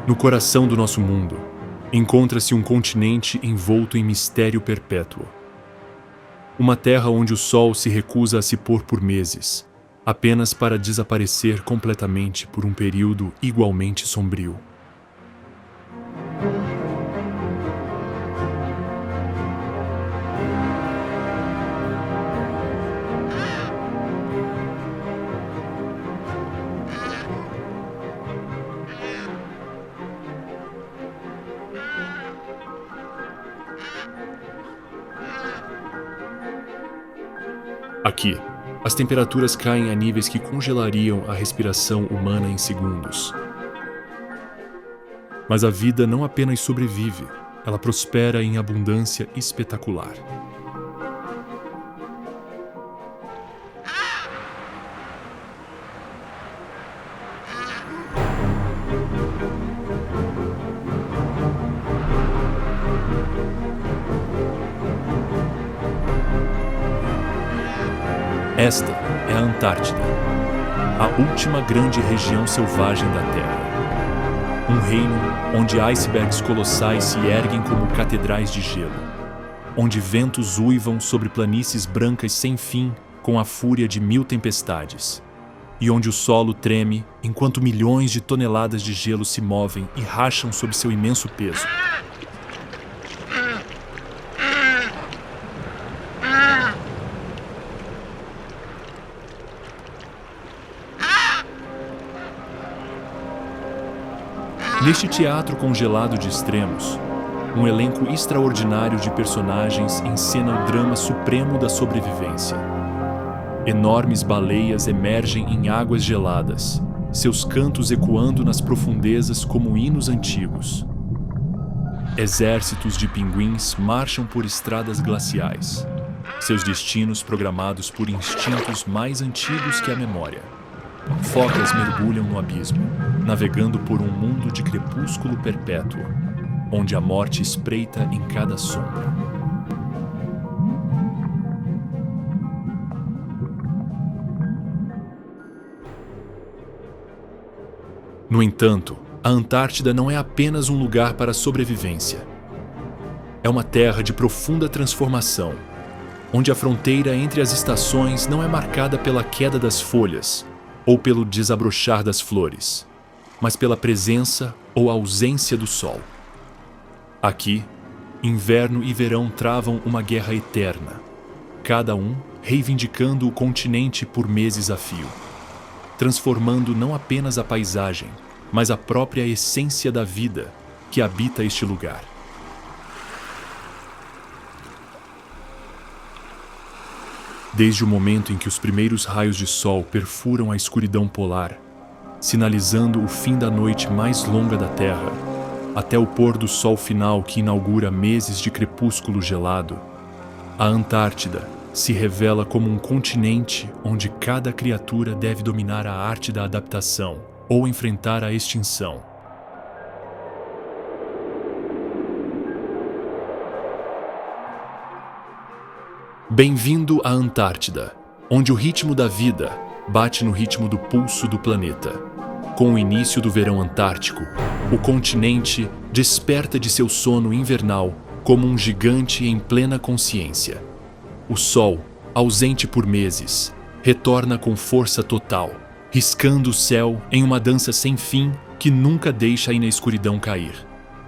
No coração do nosso mundo, encontra-se um continente envolto em mistério perpétuo. Uma terra onde o Sol se recusa a se pôr por meses, apenas para desaparecer completamente por um período igualmente sombrio. Aqui, as temperaturas caem a níveis que congelariam a respiração humana em segundos. Mas a vida não apenas sobrevive, ela prospera em abundância espetacular. Esta é a Antártida, a última grande região selvagem da Terra. Um reino onde icebergs colossais se erguem como catedrais de gelo, onde ventos uivam sobre planícies brancas sem fim com a fúria de 1000 tempestades, e onde o solo treme enquanto milhões de toneladas de gelo se movem e racham sob seu imenso peso. Neste teatro congelado de extremos, um elenco extraordinário de personagens encena o drama supremo da sobrevivência. Enormes baleias emergem em águas geladas, seus cantos ecoando nas profundezas como hinos antigos. Exércitos de pinguins marcham por estradas glaciais, seus destinos programados por instintos mais antigos que a memória. Focas mergulham no abismo, navegando por um mundo de crepúsculo perpétuo, onde a morte espreita em cada sombra. No entanto, a Antártida não é apenas um lugar para sobrevivência. É uma terra de profunda transformação, onde a fronteira entre as estações não é marcada pela queda das folhas ou pelo desabrochar das flores, mas pela presença ou ausência do sol. Aqui, inverno e verão travam uma guerra eterna, cada um reivindicando o continente por meses a fio, transformando não apenas a paisagem, mas a própria essência da vida que habita este lugar. Desde o momento em que os primeiros raios de sol perfuram a escuridão polar, sinalizando o fim da noite mais longa da Terra, até o pôr do sol final que inaugura meses de crepúsculo gelado, a Antártida se revela como um continente onde cada criatura deve dominar a arte da adaptação ou enfrentar a extinção. Bem-vindo à Antártida, onde o ritmo da vida bate no ritmo do pulso do planeta. Com o início do verão antártico, o continente desperta de seu sono invernal como um gigante em plena consciência. O Sol, ausente por meses, retorna com força total, riscando o céu em uma dança sem fim que nunca deixa a escuridão cair.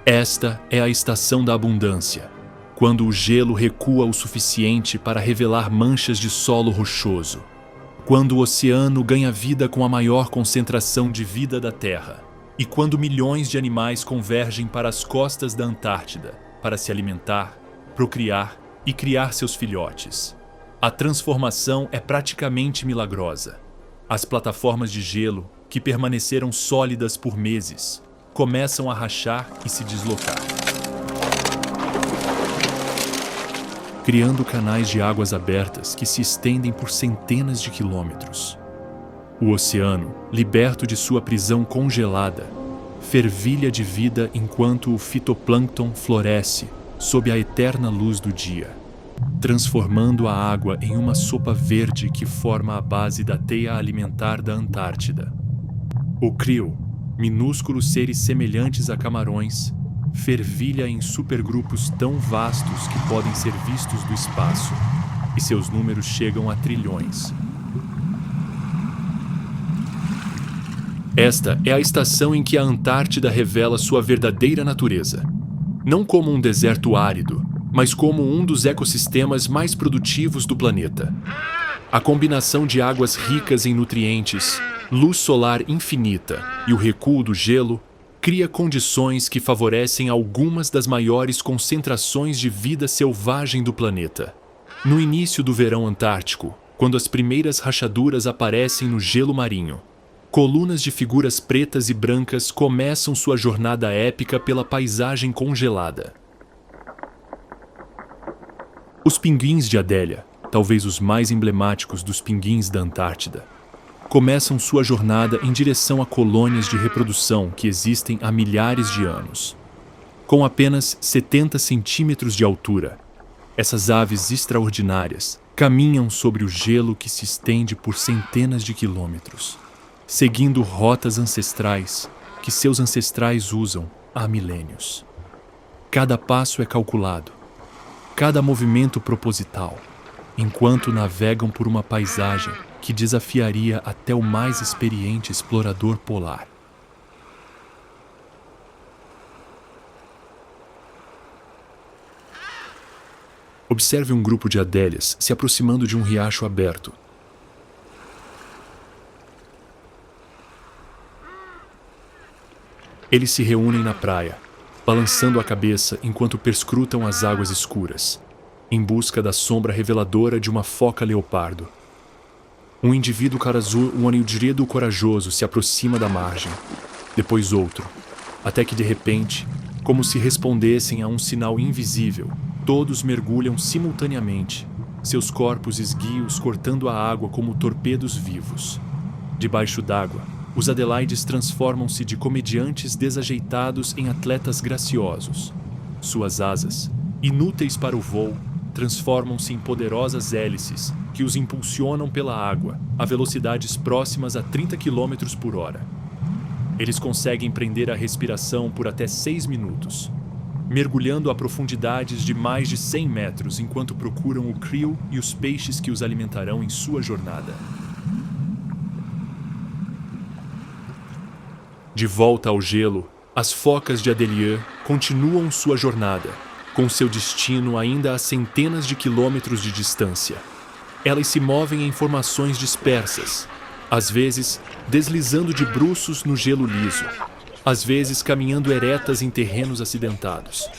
Esta é a estação da abundância, quando o gelo recua o suficiente para revelar manchas de solo rochoso, quando o oceano ganha vida com a maior concentração de vida da Terra, e quando milhões de animais convergem para as costas da Antártida para se alimentar, procriar e criar seus filhotes. A transformação é praticamente milagrosa. As plataformas de gelo, que permaneceram sólidas por meses, começam a rachar e se deslocar, criando canais de águas abertas que se estendem por centenas de quilômetros. O oceano, liberto de sua prisão congelada, fervilha de vida enquanto o fitoplâncton floresce sob a eterna luz do dia, transformando a água em uma sopa verde que forma a base da teia alimentar da Antártida. O krill, minúsculos seres semelhantes a camarões, fervilha em supergrupos tão vastos que podem ser vistos do espaço, e seus números chegam a trilhões. Esta é a estação em que a Antártida revela sua verdadeira natureza. Não como um deserto árido, mas como um dos ecossistemas mais produtivos do planeta. A combinação de águas ricas em nutrientes, luz solar infinita e o recuo do gelo cria condições que favorecem algumas das maiores concentrações de vida selvagem do planeta. No início do verão antártico, quando as primeiras rachaduras aparecem no gelo marinho, colunas de figuras pretas e brancas começam sua jornada épica pela paisagem congelada. Os pinguins de Adélia, talvez os mais emblemáticos dos pinguins da Antártida, começam sua jornada em direção a colônias de reprodução que existem há milhares de anos. Com apenas 70 centímetros de altura, essas aves extraordinárias caminham sobre o gelo que se estende por centenas de quilômetros, seguindo rotas ancestrais que seus ancestrais usam há milênios. Cada passo é calculado, cada movimento proposital, enquanto navegam por uma paisagem que desafiaria até o mais experiente explorador polar. Observe um grupo de adélias se aproximando de um riacho aberto. Eles se reúnem na praia, balançando a cabeça enquanto perscrutam as águas escuras, em busca da sombra reveladora de uma foca leopardo. Um indivíduo cara azul, um anildiredo corajoso, se aproxima da margem, depois outro, até que de repente, como se respondessem a um sinal invisível, todos mergulham simultaneamente, seus corpos esguios cortando a água como torpedos vivos. Debaixo d'água, os Adelaides transformam-se de comediantes desajeitados em atletas graciosos. Suas asas, inúteis para o voo, transformam-se em poderosas hélices que os impulsionam pela água a velocidades próximas a 30 km por hora. Eles conseguem prender a respiração por até 6 minutos, mergulhando a profundidades de mais de 100 metros enquanto procuram o krill e os peixes que os alimentarão em sua jornada. De volta ao gelo, as focas de Adélia continuam sua jornada, com seu destino ainda a centenas de quilômetros de distância. Elas se movem em formações dispersas, às vezes deslizando de bruços no gelo liso, às vezes caminhando eretas em terrenos acidentados.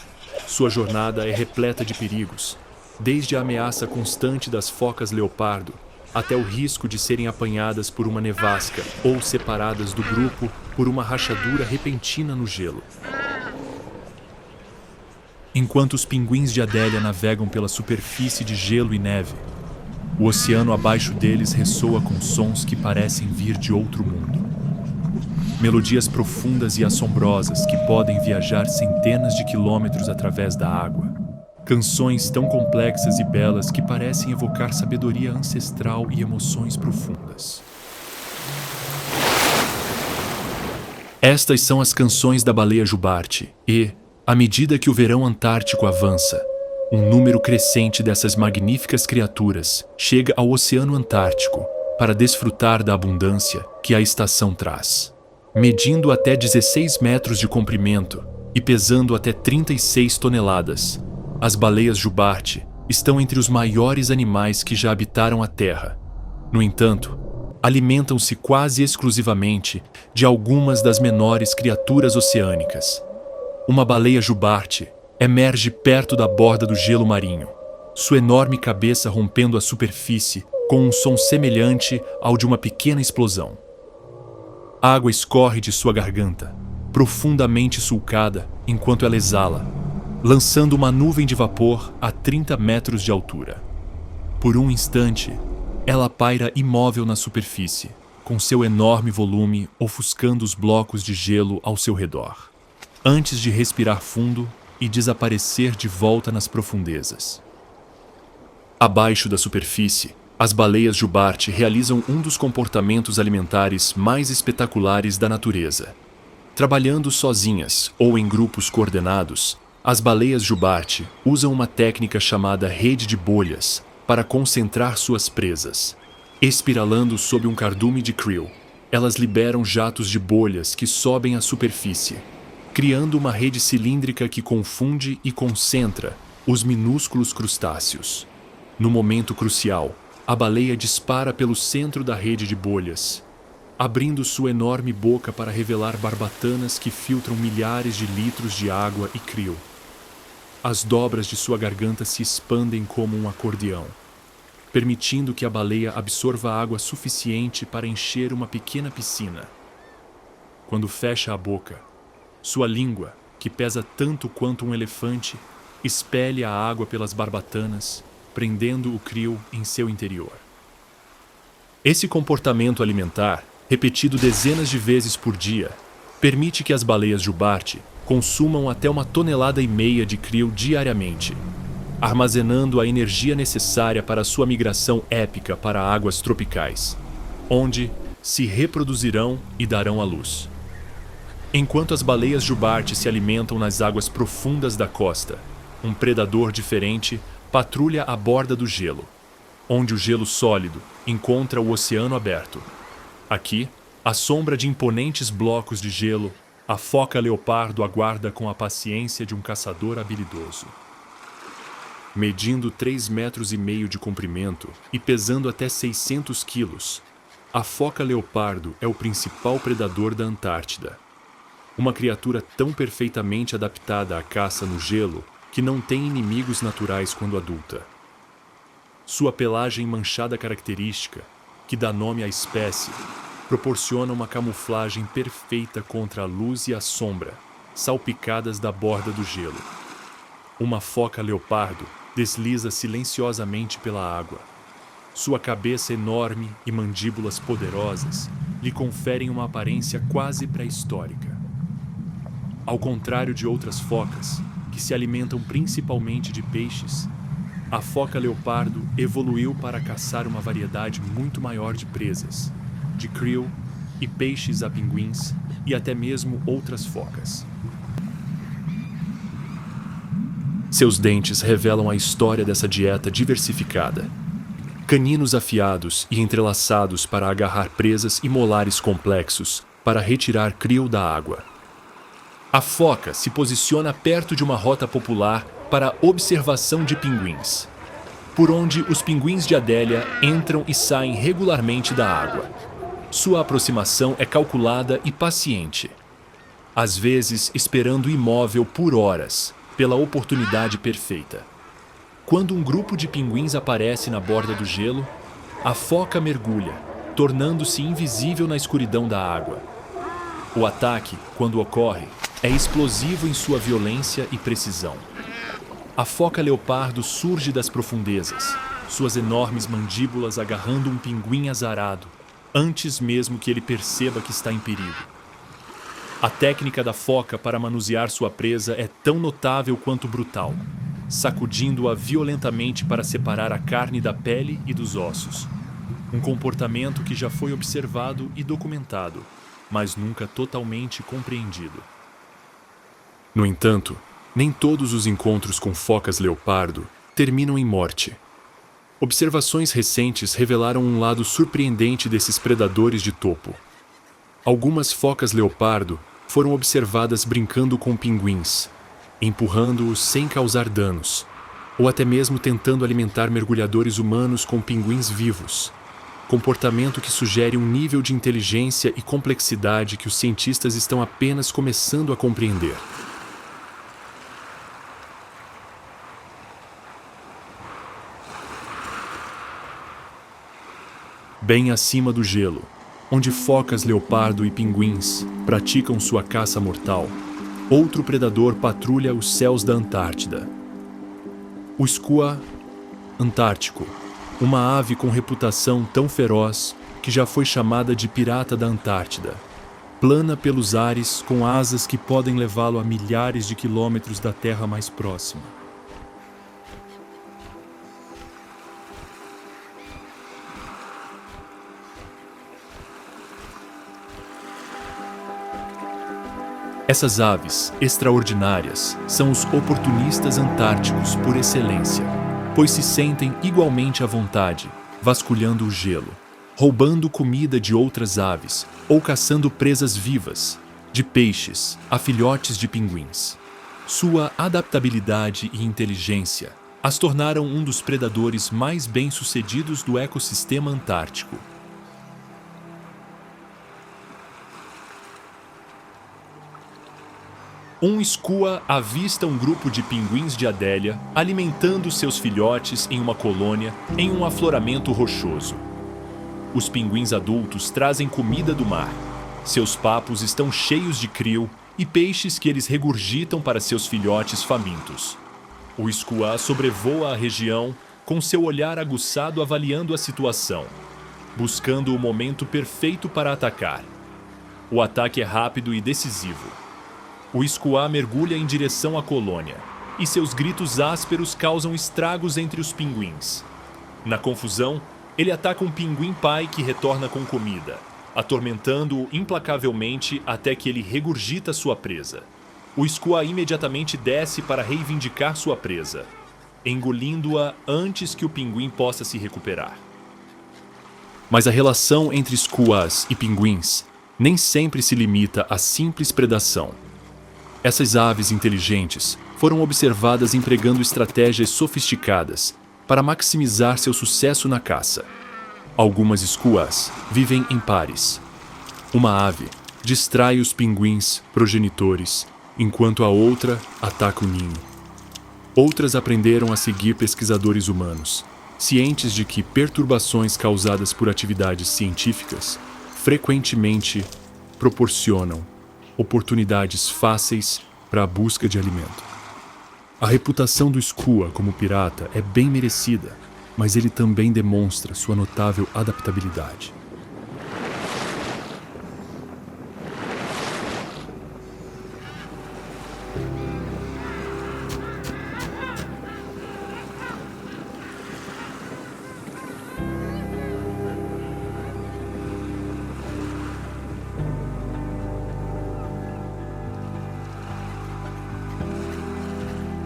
Sua jornada é repleta de perigos, desde a ameaça constante das focas leopardo até o risco de serem apanhadas por uma nevasca ou separadas do grupo por uma rachadura repentina no gelo. Enquanto os pinguins de Adélia navegam pela superfície de gelo e neve, o oceano abaixo deles ressoa com sons que parecem vir de outro mundo. Melodias profundas e assombrosas que podem viajar centenas de quilômetros através da água. Canções tão complexas e belas que parecem evocar sabedoria ancestral e emoções profundas. Estas são as canções da baleia jubarte e, à medida que o verão antártico avança, um número crescente dessas magníficas criaturas chega ao Oceano Antártico para desfrutar da abundância que a estação traz. Medindo até 16 metros de comprimento e pesando até 36 toneladas, as baleias jubarte estão entre os maiores animais que já habitaram a Terra. No entanto, alimentam-se quase exclusivamente de algumas das menores criaturas oceânicas. Uma baleia jubarte emerge perto da borda do gelo marinho, sua enorme cabeça rompendo a superfície com um som semelhante ao de uma pequena explosão. A água escorre de sua garganta, profundamente sulcada enquanto ela exala, lançando uma nuvem de vapor a 30 metros de altura. Por um instante, ela paira imóvel na superfície, com seu enorme volume ofuscando os blocos de gelo ao seu redor, antes de respirar fundo e desaparecer de volta nas profundezas. Abaixo da superfície, as baleias jubarte realizam um dos comportamentos alimentares mais espetaculares da natureza. Trabalhando sozinhas ou em grupos coordenados, as baleias jubarte usam uma técnica chamada rede de bolhas para concentrar suas presas. Espiralando sob um cardume de krill, elas liberam jatos de bolhas que sobem à superfície, criando uma rede cilíndrica que confunde e concentra os minúsculos crustáceos. No momento crucial, a baleia dispara pelo centro da rede de bolhas, abrindo sua enorme boca para revelar barbatanas que filtram milhares de litros de água e krill. As dobras de sua garganta se expandem como um acordeão, permitindo que a baleia absorva água suficiente para encher uma pequena piscina. Quando fecha a boca, sua língua, que pesa tanto quanto um elefante, expele a água pelas barbatanas, prendendo o krill em seu interior. Esse comportamento alimentar, repetido dezenas de vezes por dia, permite que as baleias jubarte consumam até 1,5 toneladas de krill diariamente, armazenando a energia necessária para sua migração épica para águas tropicais, onde se reproduzirão e darão à luz. Enquanto as baleias jubarte se alimentam nas águas profundas da costa, um predador diferente patrulha a borda do gelo, onde o gelo sólido encontra o oceano aberto. Aqui, à sombra de imponentes blocos de gelo, a foca leopardo aguarda com a paciência de um caçador habilidoso. Medindo 3,5 metros de comprimento e pesando até 600 quilos, a foca leopardo é o principal predador da Antártida. Uma criatura tão perfeitamente adaptada à caça no gelo que não tem inimigos naturais quando adulta. Sua pelagem manchada característica, que dá nome à espécie, proporciona uma camuflagem perfeita contra a luz e a sombra, salpicadas da borda do gelo. Uma foca leopardo desliza silenciosamente pela água. Sua cabeça enorme e mandíbulas poderosas lhe conferem uma aparência quase pré-histórica. Ao contrário de outras focas, que se alimentam principalmente de peixes, a foca leopardo evoluiu para caçar uma variedade muito maior de presas, de krill e peixes a pinguins e até mesmo outras focas. Seus dentes revelam a história dessa dieta diversificada. Caninos afiados e entrelaçados para agarrar presas e molares complexos para retirar krill da água. A foca se posiciona perto de uma rota popular para observação de pinguins, por onde os pinguins de Adélia entram e saem regularmente da água. Sua aproximação é calculada e paciente, às vezes esperando imóvel por horas, pela oportunidade perfeita. Quando um grupo de pinguins aparece na borda do gelo, a foca mergulha, tornando-se invisível na escuridão da água. O ataque, quando ocorre, é explosivo em sua violência e precisão. A foca leopardo surge das profundezas, suas enormes mandíbulas agarrando um pinguim azarado, antes mesmo que ele perceba que está em perigo. A técnica da foca para manusear sua presa é tão notável quanto brutal, sacudindo-a violentamente para separar a carne da pele e dos ossos. Um comportamento que já foi observado e documentado, mas nunca totalmente compreendido. No entanto, nem todos os encontros com focas leopardo terminam em morte. Observações recentes revelaram um lado surpreendente desses predadores de topo. Algumas focas leopardo foram observadas brincando com pinguins, empurrando-os sem causar danos, ou até mesmo tentando alimentar mergulhadores humanos com pinguins vivos, comportamento que sugere um nível de inteligência e complexidade que os cientistas estão apenas começando a compreender. Bem acima do gelo, onde focas leopardo e pinguins praticam sua caça mortal, outro predador patrulha os céus da Antártida. O skua antártico, uma ave com reputação tão feroz que já foi chamada de pirata da Antártida, plana pelos ares com asas que podem levá-lo a milhares de quilômetros da terra mais próxima. Essas aves extraordinárias são os oportunistas antárticos por excelência, pois se sentem igualmente à vontade, vasculhando o gelo, roubando comida de outras aves ou caçando presas vivas, de peixes a filhotes de pinguins. Sua adaptabilidade e inteligência as tornaram um dos predadores mais bem-sucedidos do ecossistema antártico. Um skua avista um grupo de pinguins de Adélia alimentando seus filhotes em uma colônia em um afloramento rochoso. Os pinguins adultos trazem comida do mar. Seus papos estão cheios de krill e peixes que eles regurgitam para seus filhotes famintos. O skua sobrevoa a região com seu olhar aguçado avaliando a situação, buscando o momento perfeito para atacar. O ataque é rápido e decisivo. O skua mergulha em direção à colônia, e seus gritos ásperos causam estragos entre os pinguins. Na confusão, ele ataca um pinguim pai que retorna com comida, atormentando-o implacavelmente até que ele regurgita sua presa. O skua imediatamente desce para reivindicar sua presa, engolindo-a antes que o pinguim possa se recuperar. Mas a relação entre skuas e pinguins nem sempre se limita à simples predação. Essas aves inteligentes foram observadas empregando estratégias sofisticadas para maximizar seu sucesso na caça. Algumas skuas vivem em pares. Uma ave distrai os pinguins progenitores, enquanto a outra ataca o ninho. Outras aprenderam a seguir pesquisadores humanos, cientes de que perturbações causadas por atividades científicas frequentemente proporcionam oportunidades fáceis para a busca de alimento. A reputação do skua como pirata é bem merecida, mas ele também demonstra sua notável adaptabilidade.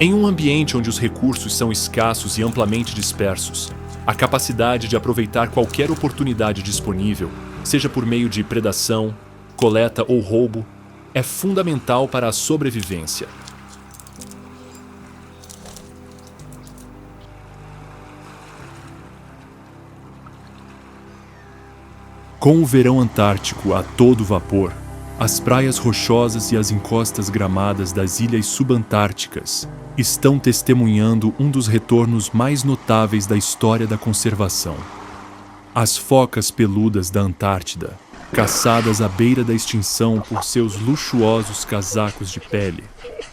Em um ambiente onde os recursos são escassos e amplamente dispersos, a capacidade de aproveitar qualquer oportunidade disponível, seja por meio de predação, coleta ou roubo, é fundamental para a sobrevivência. Com o verão antártico a todo vapor, as praias rochosas e as encostas gramadas das ilhas subantárticas estão testemunhando um dos retornos mais notáveis da história da conservação. As focas peludas da Antártida, caçadas à beira da extinção por seus luxuosos casacos de pele,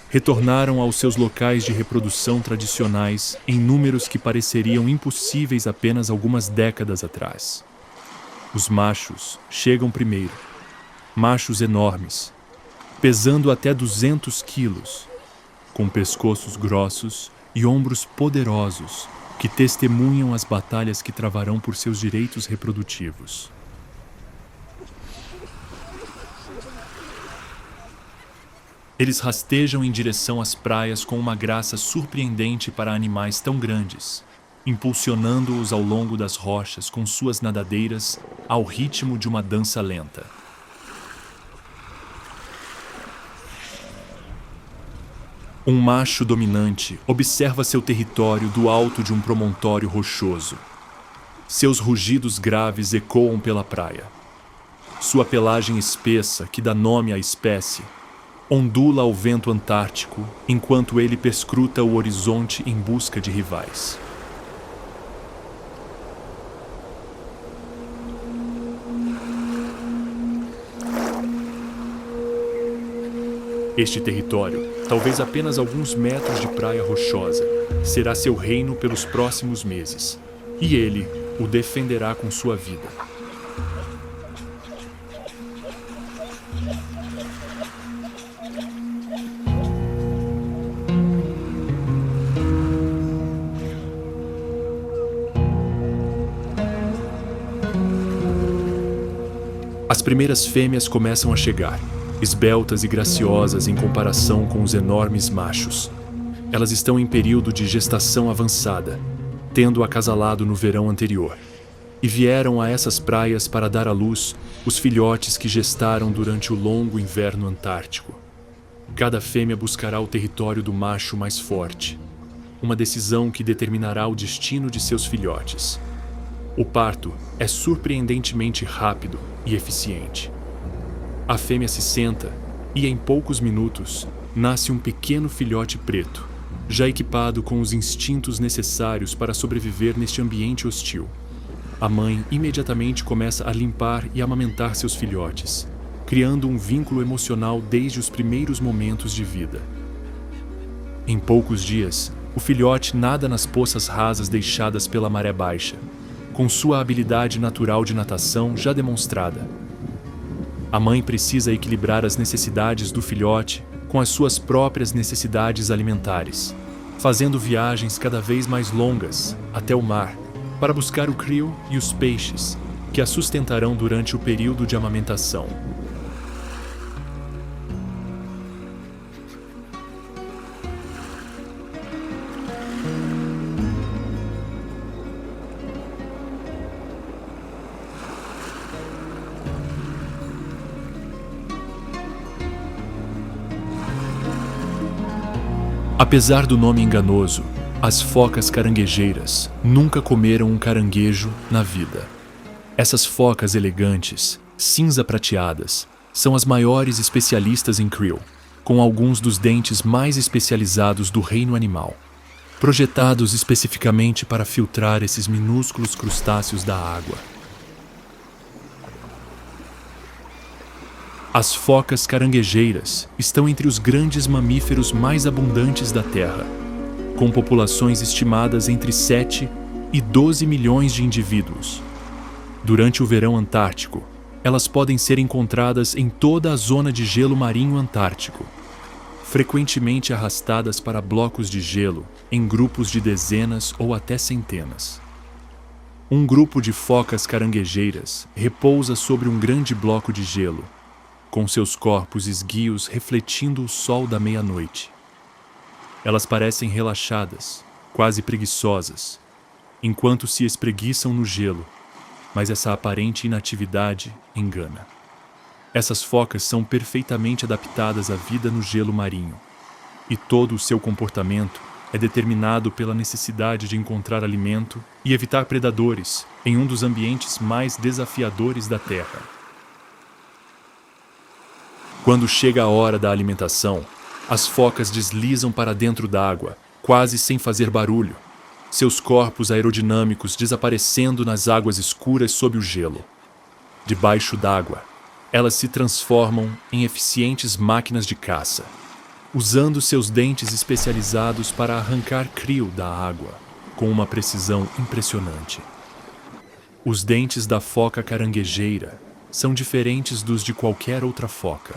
retornaram aos seus locais de reprodução tradicionais em números que pareceriam impossíveis apenas algumas décadas atrás. Os machos chegam primeiro, machos enormes, pesando até 200 quilos, com pescoços grossos e ombros poderosos que testemunham as batalhas que travarão por seus direitos reprodutivos. Eles rastejam em direção às praias com uma graça surpreendente para animais tão grandes, impulsionando-os ao longo das rochas com suas nadadeiras ao ritmo de uma dança lenta. Um macho dominante observa seu território do alto de um promontório rochoso. Seus rugidos graves ecoam pela praia. Sua pelagem espessa, que dá nome à espécie, ondula ao vento antártico enquanto ele perscruta o horizonte em busca de rivais. Este território, talvez apenas alguns metros de praia rochosa, será seu reino pelos próximos meses, e ele o defenderá com sua vida. As primeiras fêmeas começam a chegar. esbeltas e graciosas em comparação com os enormes machos. Elas estão em período de gestação avançada, tendo acasalado no verão anterior, e vieram a essas praias para dar à luz os filhotes que gestaram durante o longo inverno antártico. Cada fêmea buscará o território do macho mais forte, uma decisão que determinará o destino de seus filhotes. O parto é surpreendentemente rápido e eficiente. A fêmea se senta e, em poucos minutos, nasce um pequeno filhote preto, já equipado com os instintos necessários para sobreviver neste ambiente hostil. A mãe imediatamente começa a limpar e amamentar seus filhotes, criando um vínculo emocional desde os primeiros momentos de vida. Em poucos dias, o filhote nada nas poças rasas deixadas pela maré baixa, com sua habilidade natural de natação já demonstrada. A mãe precisa equilibrar as necessidades do filhote com as suas próprias necessidades alimentares, fazendo viagens cada vez mais longas até o mar para buscar o krill e os peixes que a sustentarão durante o período de amamentação. Apesar do nome enganoso, as focas caranguejeiras nunca comeram um caranguejo na vida. Essas focas elegantes, cinza-prateadas, são as maiores especialistas em krill, com alguns dos dentes mais especializados do reino animal, projetados especificamente para filtrar esses minúsculos crustáceos da água. As focas caranguejeiras estão entre os grandes mamíferos mais abundantes da Terra, com populações estimadas entre 7 e 12 milhões de indivíduos. Durante o verão antártico, elas podem ser encontradas em toda a zona de gelo marinho antártico, frequentemente arrastadas para blocos de gelo em grupos de dezenas ou até centenas. Um grupo de focas caranguejeiras repousa sobre um grande bloco de gelo, com seus corpos esguios refletindo o sol da meia-noite. Elas parecem relaxadas, quase preguiçosas, enquanto se espreguiçam no gelo, mas essa aparente inatividade engana. Essas focas são perfeitamente adaptadas à vida no gelo marinho, e todo o seu comportamento é determinado pela necessidade de encontrar alimento e evitar predadores em um dos ambientes mais desafiadores da Terra. Quando chega a hora da alimentação, as focas deslizam para dentro d'água, quase sem fazer barulho, seus corpos aerodinâmicos desaparecendo nas águas escuras sob o gelo. Debaixo d'água, elas se transformam em eficientes máquinas de caça, usando seus dentes especializados para arrancar krill da água, com uma precisão impressionante. Os dentes da foca caranguejeira são diferentes dos de qualquer outra foca.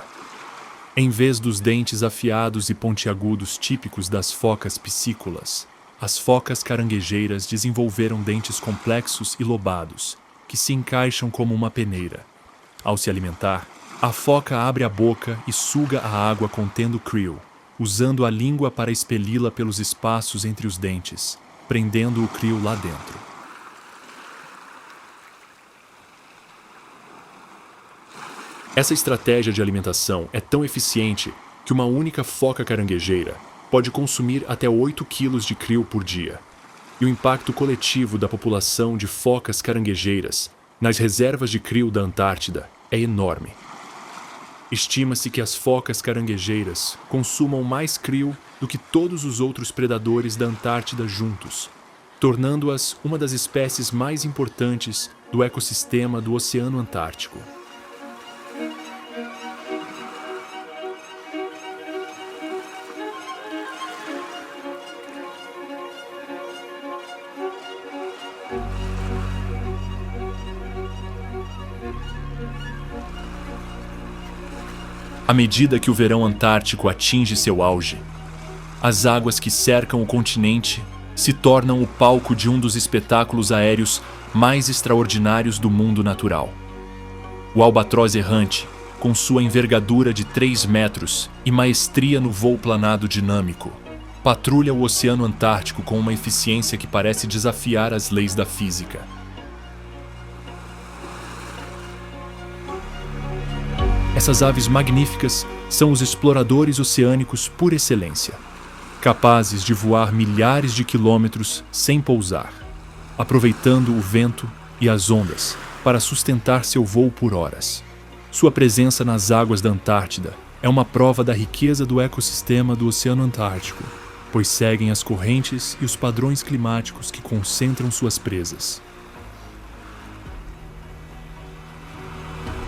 Em vez dos dentes afiados e pontiagudos típicos das focas piscícolas, as focas caranguejeiras desenvolveram dentes complexos e lobados, que se encaixam como uma peneira. Ao se alimentar, a foca abre a boca e suga a água contendo krill, usando a língua para expeli-la pelos espaços entre os dentes, prendendo o krill lá dentro. Essa estratégia de alimentação é tão eficiente que uma única foca caranguejeira pode consumir até 8 quilos de krill por dia. E o impacto coletivo da população de focas caranguejeiras nas reservas de krill da Antártida é enorme. Estima-se que as focas caranguejeiras consumam mais krill do que todos os outros predadores da Antártida juntos, tornando-as uma das espécies mais importantes do ecossistema do Oceano Antártico. À medida que o verão antártico atinge seu auge, as águas que cercam o continente se tornam o palco de um dos espetáculos aéreos mais extraordinários do mundo natural. O albatroz errante, com sua envergadura de 3 metros e maestria no voo planado dinâmico, patrulha o Oceano Antártico com uma eficiência que parece desafiar as leis da física. Essas aves magníficas são os exploradores oceânicos por excelência, capazes de voar milhares de quilômetros sem pousar, aproveitando o vento e as ondas para sustentar seu voo por horas. Sua presença nas águas da Antártida é uma prova da riqueza do ecossistema do Oceano Antártico, pois seguem as correntes e os padrões climáticos que concentram suas presas.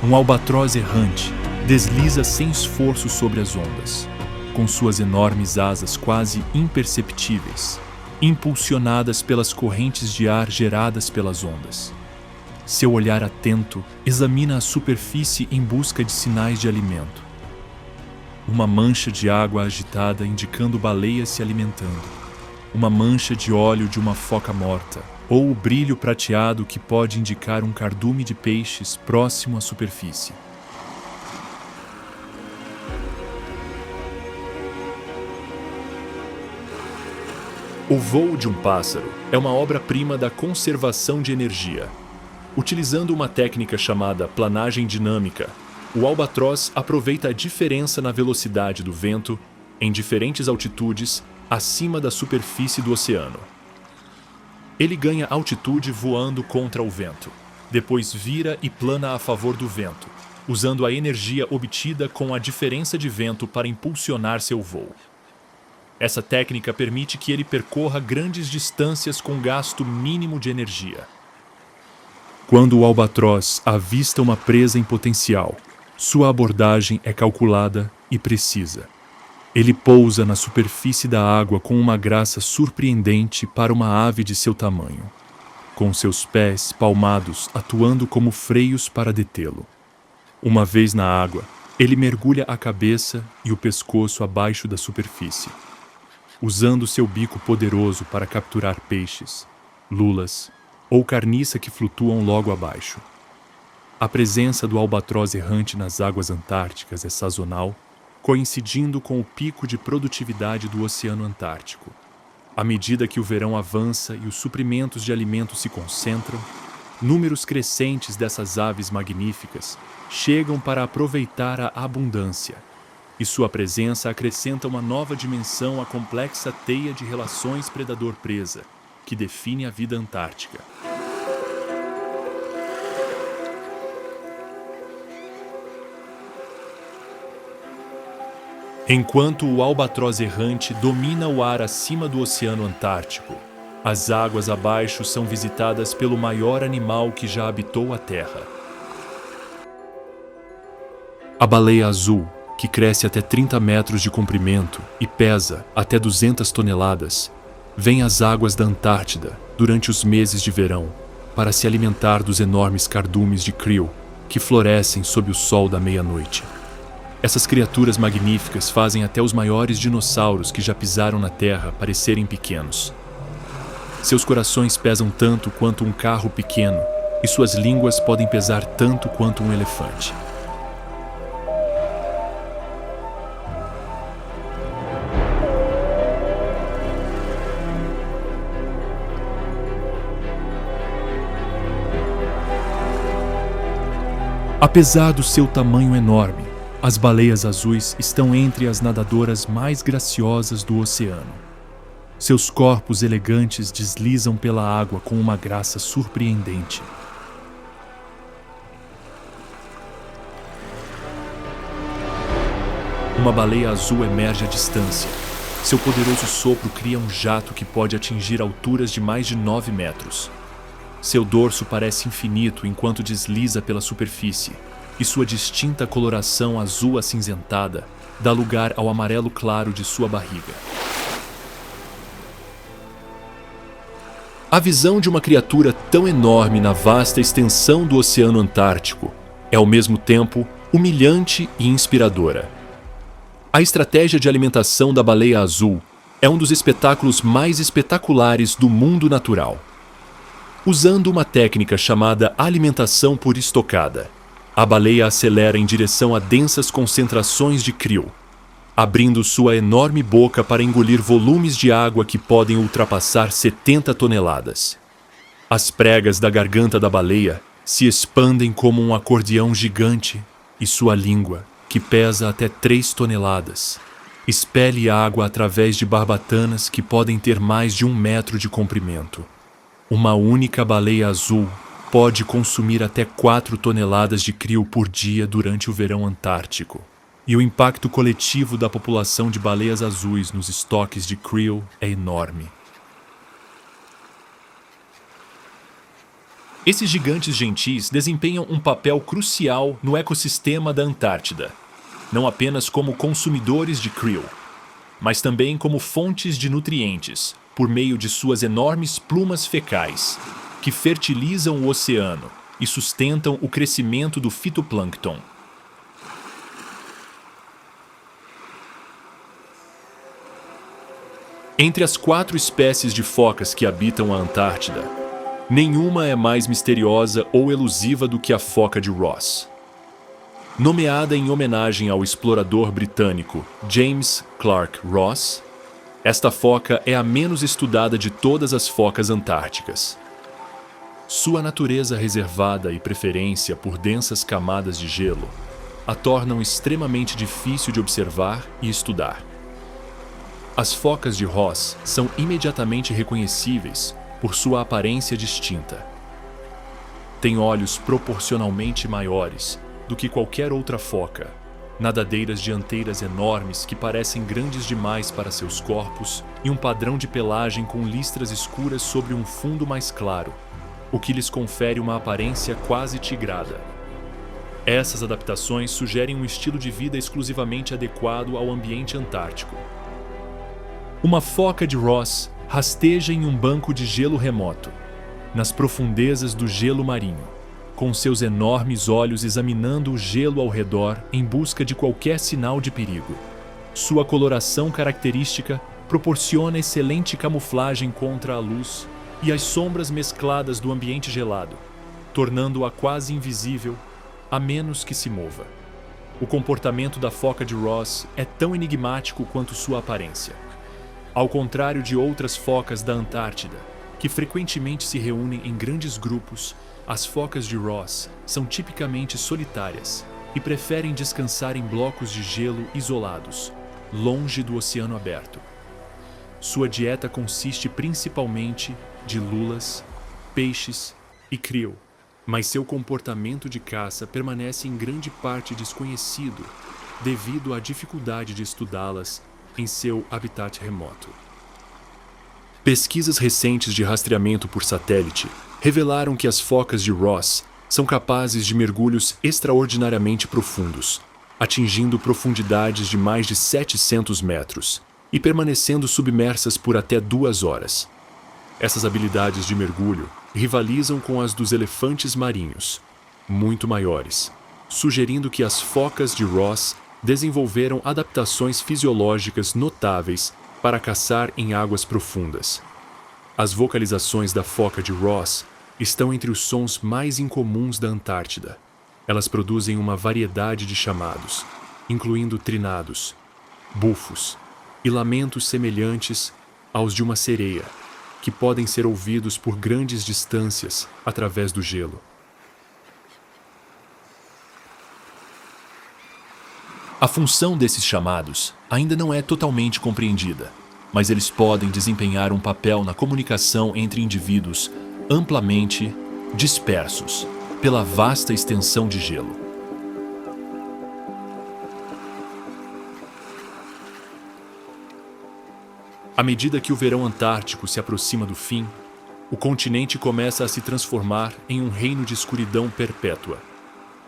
Um albatroz errante desliza sem esforço sobre as ondas, com suas enormes asas quase imperceptíveis, impulsionadas pelas correntes de ar geradas pelas ondas. Seu olhar atento examina a superfície em busca de sinais de alimento. Uma mancha de água agitada indicando baleias se alimentando, uma mancha de óleo de uma foca morta, ou o brilho prateado que pode indicar um cardume de peixes próximo à superfície. O voo de um pássaro é uma obra-prima da conservação de energia. Utilizando uma técnica chamada planagem dinâmica, o albatroz aproveita a diferença na velocidade do vento em diferentes altitudes acima da superfície do oceano. Ele ganha altitude voando contra o vento, depois vira e plana a favor do vento, usando a energia obtida com a diferença de vento para impulsionar seu voo. Essa técnica permite que ele percorra grandes distâncias com gasto mínimo de energia. Quando o albatroz avista uma presa em potencial, sua abordagem é calculada e precisa. Ele pousa na superfície da água com uma graça surpreendente para uma ave de seu tamanho, com seus pés palmados atuando como freios para detê-lo. Uma vez na água, ele mergulha a cabeça e o pescoço abaixo da superfície, usando seu bico poderoso para capturar peixes, lulas ou carniça que flutuam logo abaixo. A presença do albatroz errante nas águas antárticas é sazonal, coincidindo com o pico de produtividade do Oceano Antártico. À medida que o verão avança e os suprimentos de alimentos se concentram, números crescentes dessas aves magníficas chegam para aproveitar a abundância, e sua presença acrescenta uma nova dimensão à complexa teia de relações predador-presa que define a vida antártica. Enquanto o albatroz errante domina o ar acima do Oceano Antártico, as águas abaixo são visitadas pelo maior animal que já habitou a Terra. A baleia azul, que cresce até 30 metros de comprimento e pesa até 200 toneladas, vem às águas da Antártida durante os meses de verão para se alimentar dos enormes cardumes de krill que florescem sob o sol da meia-noite. Essas criaturas magníficas fazem até os maiores dinossauros que já pisaram na Terra parecerem pequenos. Seus corações pesam tanto quanto um carro pequeno e suas línguas podem pesar tanto quanto um elefante. Apesar do seu tamanho enorme, as baleias azuis estão entre as nadadoras mais graciosas do oceano. Seus corpos elegantes deslizam pela água com uma graça surpreendente. Uma baleia azul emerge à distância. Seu poderoso sopro cria um jato que pode atingir alturas de mais de 9 metros. Seu dorso parece infinito enquanto desliza pela superfície, e sua distinta coloração azul acinzentada dá lugar ao amarelo claro de sua barriga. A visão de uma criatura tão enorme na vasta extensão do Oceano Antártico é ao mesmo tempo humilhante e inspiradora. A estratégia de alimentação da baleia azul é um dos espetáculos mais espetaculares do mundo natural. Usando uma técnica chamada alimentação por estocada, A baleia acelera em direção a densas concentrações de krill, abrindo sua enorme boca para engolir volumes de água que podem ultrapassar 70 toneladas. As pregas da garganta da baleia se expandem como um acordeão gigante e sua língua, que pesa até 3 toneladas, expele água através de barbatanas que podem ter mais de 1 metro de comprimento. Uma única baleia azul pode consumir até 4 toneladas de krill por dia durante o verão antártico. E o impacto coletivo da população de baleias azuis nos estoques de krill é enorme. Esses gigantes gentis desempenham um papel crucial no ecossistema da Antártida, não apenas como consumidores de krill, mas também como fontes de nutrientes, por meio de suas enormes plumas fecais, que fertilizam o oceano e sustentam o crescimento do fitoplâncton. Entre as 4 espécies de focas que habitam a Antártida, nenhuma é mais misteriosa ou elusiva do que a foca de Ross. Nomeada em homenagem ao explorador britânico James Clark Ross, esta foca é a menos estudada de todas as focas antárticas. Sua natureza reservada e preferência por densas camadas de gelo a tornam extremamente difícil de observar e estudar. As focas de Ross são imediatamente reconhecíveis por sua aparência distinta. Têm olhos proporcionalmente maiores do que qualquer outra foca, nadadeiras dianteiras enormes que parecem grandes demais para seus corpos e um padrão de pelagem com listras escuras sobre um fundo mais claro, o que lhes confere uma aparência quase tigrada. Essas adaptações sugerem um estilo de vida exclusivamente adequado ao ambiente antártico. Uma foca de Ross rasteja em um banco de gelo remoto, nas profundezas do gelo marinho, com seus enormes olhos examinando o gelo ao redor em busca de qualquer sinal de perigo. Sua coloração característica proporciona excelente camuflagem contra a luz e as sombras mescladas do ambiente gelado, tornando-a quase invisível, a menos que se mova. O comportamento da foca de Ross é tão enigmático quanto sua aparência. Ao contrário de outras focas da Antártida, que frequentemente se reúnem em grandes grupos, as focas de Ross são tipicamente solitárias e preferem descansar em blocos de gelo isolados, longe do oceano aberto. Sua dieta consiste principalmente de lulas, peixes e krill, mas seu comportamento de caça permanece em grande parte desconhecido devido à dificuldade de estudá-las em seu habitat remoto. Pesquisas recentes de rastreamento por satélite revelaram que as focas de Ross são capazes de mergulhos extraordinariamente profundos, atingindo profundidades de mais de 700 metros e permanecendo submersas por até 2 horas. Essas habilidades de mergulho rivalizam com as dos elefantes marinhos, muito maiores, sugerindo que as focas de Ross desenvolveram adaptações fisiológicas notáveis para caçar em águas profundas. As vocalizações da foca de Ross estão entre os sons mais incomuns da Antártida. Elas produzem uma variedade de chamados, incluindo trinados, bufos e lamentos semelhantes aos de uma sereia, que podem ser ouvidos por grandes distâncias através do gelo. A função desses chamados ainda não é totalmente compreendida, mas eles podem desempenhar um papel na comunicação entre indivíduos amplamente dispersos pela vasta extensão de gelo. À medida que o verão antártico se aproxima do fim, o continente começa a se transformar em um reino de escuridão perpétua.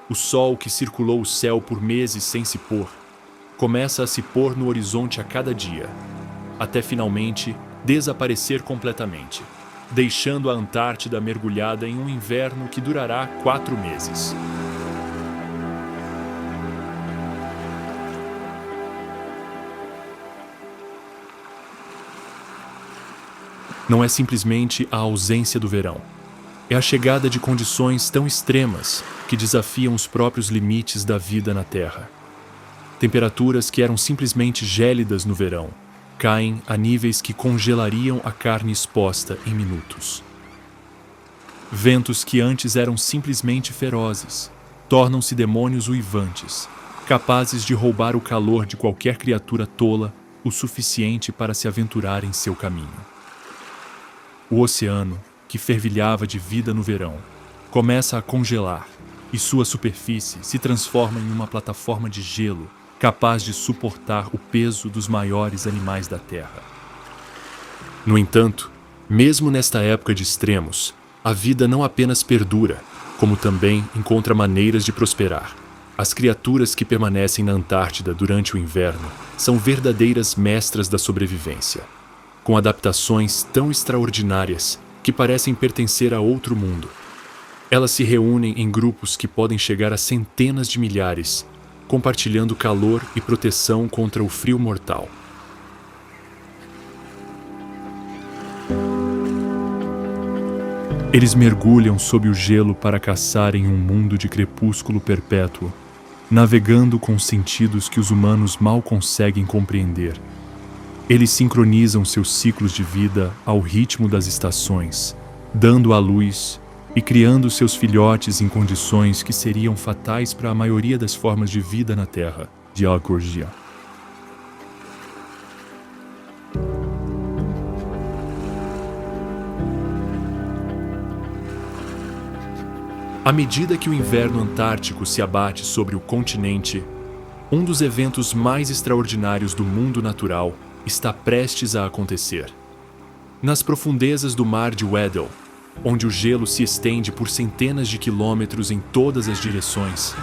O sol que circulou o céu por meses sem se pôr, começa a se pôr no horizonte a cada dia, até finalmente desaparecer completamente, deixando a Antártida mergulhada em um inverno que durará 4 meses. Não é simplesmente a ausência do verão, é a chegada de condições tão extremas que desafiam os próprios limites da vida na Terra. Temperaturas que eram simplesmente gélidas no verão caem a níveis que congelariam a carne exposta em minutos. Ventos que antes eram simplesmente ferozes tornam-se demônios uivantes, capazes de roubar o calor de qualquer criatura tola o suficiente para se aventurar em seu caminho. O oceano, que fervilhava de vida no verão, começa a congelar e sua superfície se transforma em uma plataforma de gelo capaz de suportar o peso dos maiores animais da Terra. No entanto, mesmo nesta época de extremos, a vida não apenas perdura, como também encontra maneiras de prosperar. As criaturas que permanecem na Antártida durante o inverno são verdadeiras mestras da sobrevivência, com adaptações tão extraordinárias que parecem pertencer a outro mundo. Elas se reúnem em grupos que podem chegar a centenas de milhares, compartilhando calor e proteção contra o frio mortal. Eles mergulham sob o gelo para caçar em um mundo de crepúsculo perpétuo, navegando com sentidos que os humanos mal conseguem compreender. Eles sincronizam seus ciclos de vida ao ritmo das estações, dando à luz e criando seus filhotes em condições que seriam fatais para a maioria das formas de vida na Terra, de Alcorgia. À medida que o inverno antártico se abate sobre o continente, um dos eventos mais extraordinários do mundo natural está prestes a acontecer. Nas profundezas do mar de Weddell, onde o gelo se estende por centenas de quilômetros em todas as direções,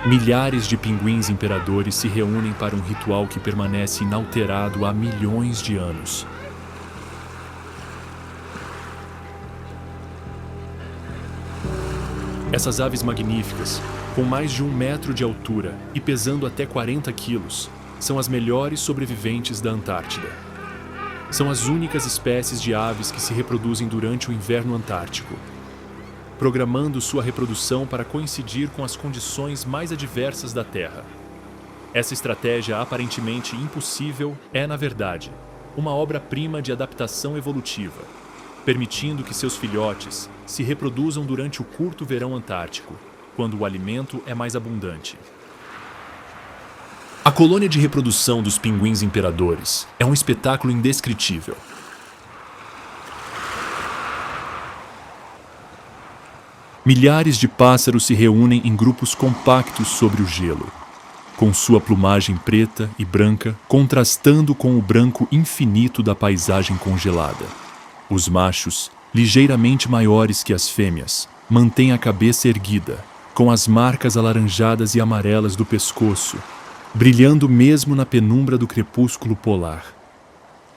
milhares de pinguins imperadores se reúnem para um ritual que permanece inalterado há milhões de anos. Essas aves magníficas, com mais de 1 metro de altura e pesando até 40 quilos, são as melhores sobreviventes da Antártida. São as únicas espécies de aves que se reproduzem durante o inverno antártico, programando sua reprodução para coincidir com as condições mais adversas da Terra. Essa estratégia aparentemente impossível é, na verdade, uma obra-prima de adaptação evolutiva, permitindo que seus filhotes se reproduzam durante o curto verão antártico, quando o alimento é mais abundante. A colônia de reprodução dos pinguins imperadores é um espetáculo indescritível. Milhares de pássaros se reúnem em grupos compactos sobre o gelo, com sua plumagem preta e branca contrastando com o branco infinito da paisagem congelada. Os machos, ligeiramente maiores que as fêmeas, mantêm a cabeça erguida, com as marcas alaranjadas e amarelas do pescoço, brilhando mesmo na penumbra do crepúsculo polar.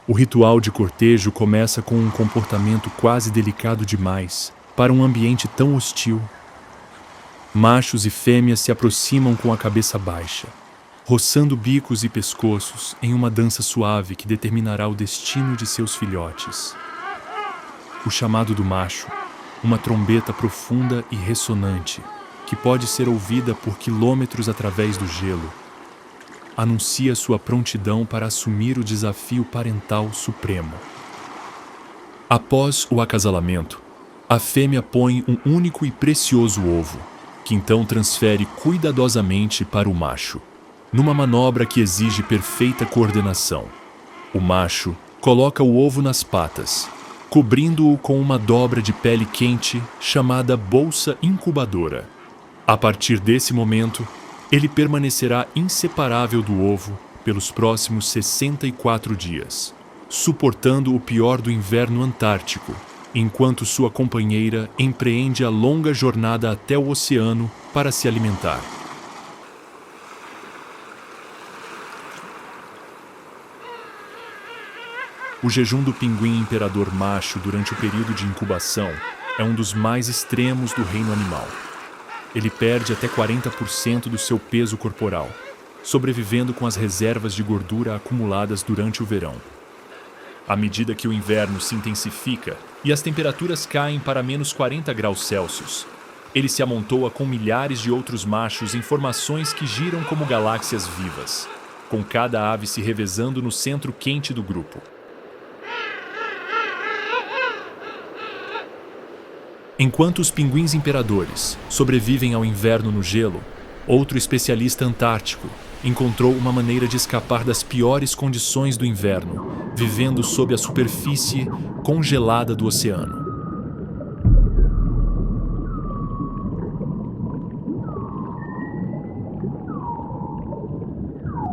O ritual de cortejo começa com um comportamento quase delicado demais para um ambiente tão hostil. Machos e fêmeas se aproximam com a cabeça baixa, roçando bicos e pescoços em uma dança suave que determinará o destino de seus filhotes. O chamado do macho, uma trombeta profunda e ressonante, que pode ser ouvida por quilômetros através do gelo, anuncia sua prontidão para assumir o desafio parental supremo. Após o acasalamento, a fêmea põe um único e precioso ovo, que então transfere cuidadosamente para o macho, numa manobra que exige perfeita coordenação. O macho coloca o ovo nas patas, cobrindo-o com uma dobra de pele quente chamada bolsa incubadora. A partir desse momento, ele permanecerá inseparável do ovo pelos próximos 64 dias, suportando o pior do inverno antártico, enquanto sua companheira empreende a longa jornada até o oceano para se alimentar. O jejum do pinguim imperador macho durante o período de incubação é um dos mais extremos do reino animal. Ele perde até 40% do seu peso corporal, sobrevivendo com as reservas de gordura acumuladas durante o verão. À medida que o inverno se intensifica e as temperaturas caem para menos 40 graus Celsius, ele se amontoa com milhares de outros machos em formações que giram como galáxias vivas, com cada ave se revezando no centro quente do grupo. Enquanto os pinguins imperadores sobrevivem ao inverno no gelo, outro especialista antártico encontrou uma maneira de escapar das piores condições do inverno, vivendo sob a superfície congelada do oceano.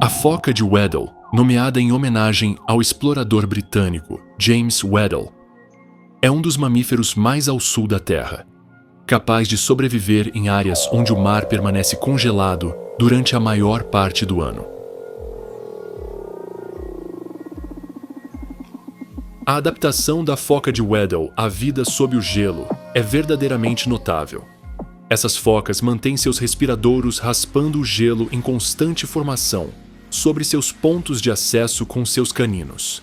A foca de Weddell, nomeada em homenagem ao explorador britânico James Weddell, é um dos mamíferos mais ao sul da Terra, capaz de sobreviver em áreas onde o mar permanece congelado durante a maior parte do ano. A adaptação da foca de Weddell à vida sob o gelo é verdadeiramente notável. Essas focas mantêm seus respiradouros raspando o gelo em constante formação sobre seus pontos de acesso com seus caninos.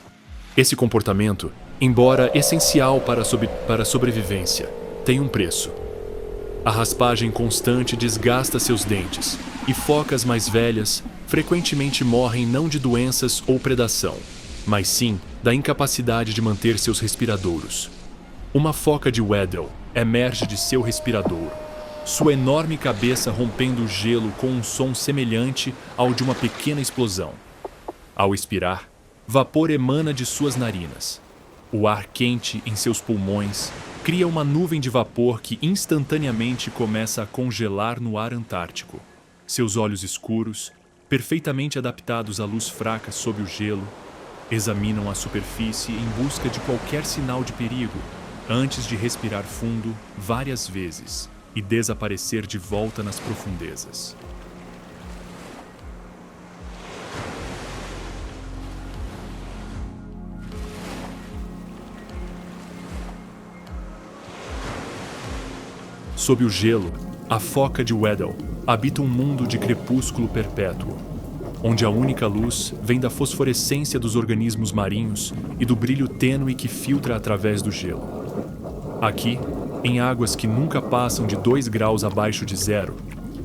Esse comportamento, embora essencial para a sobrevivência, tem um preço. A raspagem constante desgasta seus dentes, e focas mais velhas frequentemente morrem não de doenças ou predação, mas sim da incapacidade de manter seus respiradouros. Uma foca de Weddell emerge de seu respiradouro, sua enorme cabeça rompendo o gelo com um som semelhante ao de uma pequena explosão. Ao expirar, vapor emana de suas narinas. O ar quente em seus pulmões cria uma nuvem de vapor que instantaneamente começa a congelar no ar antártico. Seus olhos escuros, perfeitamente adaptados à luz fraca sob o gelo, examinam a superfície em busca de qualquer sinal de perigo, antes de respirar fundo várias vezes e desaparecer de volta nas profundezas. Sob o gelo, a foca de Weddell habita um mundo de crepúsculo perpétuo, onde a única luz vem da fosforescência dos organismos marinhos e do brilho tênue que filtra através do gelo. Aqui, em águas que nunca passam de 2 graus abaixo de zero,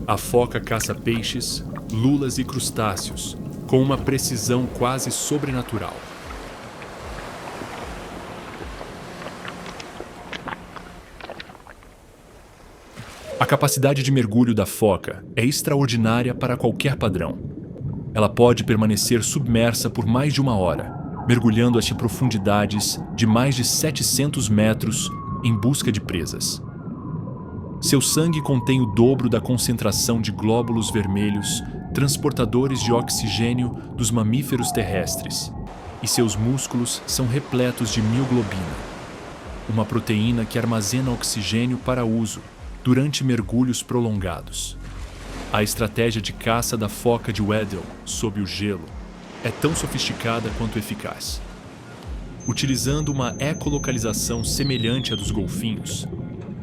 a foca caça peixes, lulas e crustáceos, com uma precisão quase sobrenatural. A capacidade de mergulho da foca é extraordinária para qualquer padrão. Ela pode permanecer submersa por mais de 1 hora, mergulhando até profundidades de mais de 700 metros em busca de presas. Seu sangue contém o dobro da concentração de glóbulos vermelhos, transportadores de oxigênio dos mamíferos terrestres, e seus músculos são repletos de mioglobina, uma proteína que armazena oxigênio para uso durante mergulhos prolongados. A estratégia de caça da foca de Weddell sob o gelo é tão sofisticada quanto eficaz. Utilizando uma ecolocalização semelhante à dos golfinhos,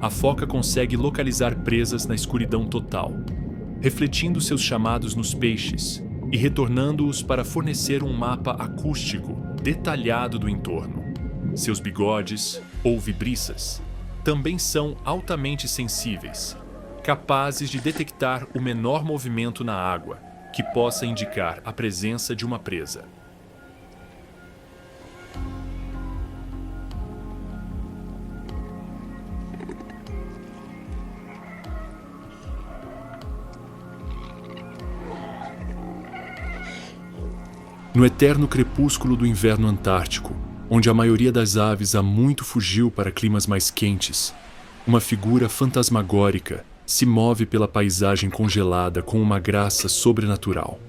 a foca consegue localizar presas na escuridão total, refletindo seus chamados nos peixes e retornando-os para fornecer um mapa acústico detalhado do entorno. Seus bigodes, ou vibriças, também são altamente sensíveis, capazes de detectar o menor movimento na água que possa indicar a presença de uma presa. No eterno crepúsculo do inverno antártico, onde a maioria das aves há muito fugiu para climas mais quentes, uma figura fantasmagórica se move pela paisagem congelada com uma graça sobrenatural.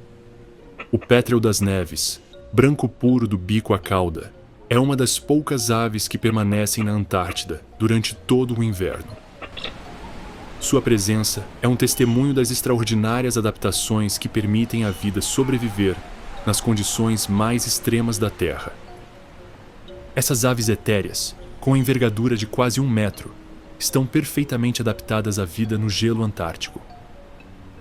O pétrel das neves, branco puro do bico à cauda, é uma das poucas aves que permanecem na Antártida durante todo o inverno. Sua presença é um testemunho das extraordinárias adaptações que permitem à vida sobreviver nas condições mais extremas da Terra. Essas aves etéreas, com envergadura de quase 1 metro, estão perfeitamente adaptadas à vida no gelo antártico.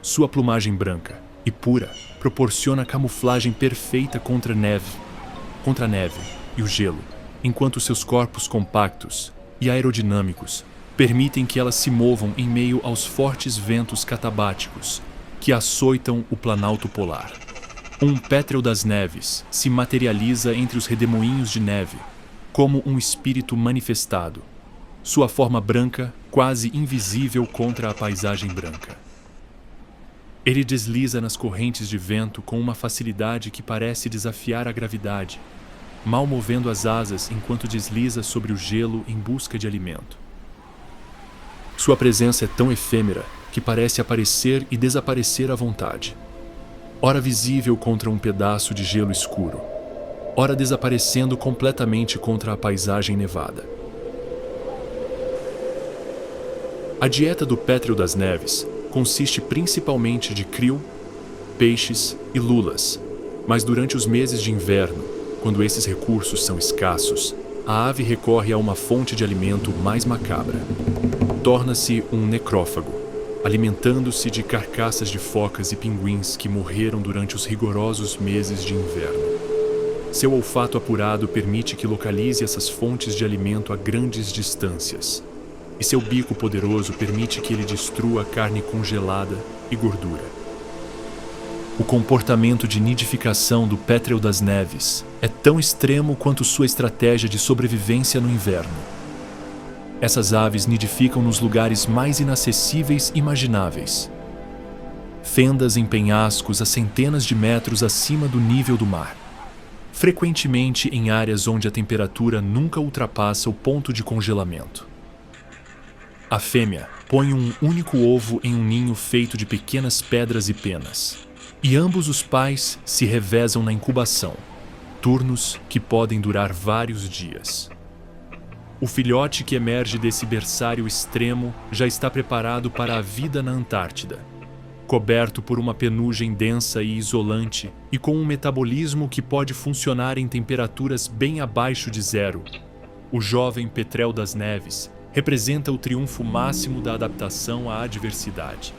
Sua plumagem branca e pura proporciona camuflagem perfeita contra a neve e o gelo, enquanto seus corpos compactos e aerodinâmicos permitem que elas se movam em meio aos fortes ventos catabáticos que açoitam o planalto polar. Um pétrel das neves se materializa entre os redemoinhos de neve como um espírito manifestado, sua forma branca quase invisível contra a paisagem branca. Ele desliza nas correntes de vento com uma facilidade que parece desafiar a gravidade, mal movendo as asas enquanto desliza sobre o gelo em busca de alimento. Sua presença é tão efêmera que parece aparecer e desaparecer à vontade. Ora visível contra um pedaço de gelo escuro, ora desaparecendo completamente contra a paisagem nevada. A dieta do pétrel das neves consiste principalmente de krill, peixes e lulas, mas durante os meses de inverno, quando esses recursos são escassos, a ave recorre a uma fonte de alimento mais macabra. Torna-se um necrófago, alimentando-se de carcaças de focas e pinguins que morreram durante os rigorosos meses de inverno. Seu olfato apurado permite que localize essas fontes de alimento a grandes distâncias, e seu bico poderoso permite que ele destrua carne congelada e gordura. O comportamento de nidificação do pétrel das neves é tão extremo quanto sua estratégia de sobrevivência no inverno. Essas aves nidificam nos lugares mais inacessíveis imagináveis. Fendas em penhascos a centenas de metros acima do nível do mar, frequentemente em áreas onde a temperatura nunca ultrapassa o ponto de congelamento. A fêmea põe um único ovo em um ninho feito de pequenas pedras e penas, e ambos os pais se revezam na incubação, turnos que podem durar vários dias. O filhote que emerge desse berçário extremo já está preparado para a vida na Antártida, coberto por uma penugem densa e isolante e com um metabolismo que pode funcionar em temperaturas bem abaixo de zero. O jovem petrel das neves representa o triunfo máximo da adaptação à adversidade.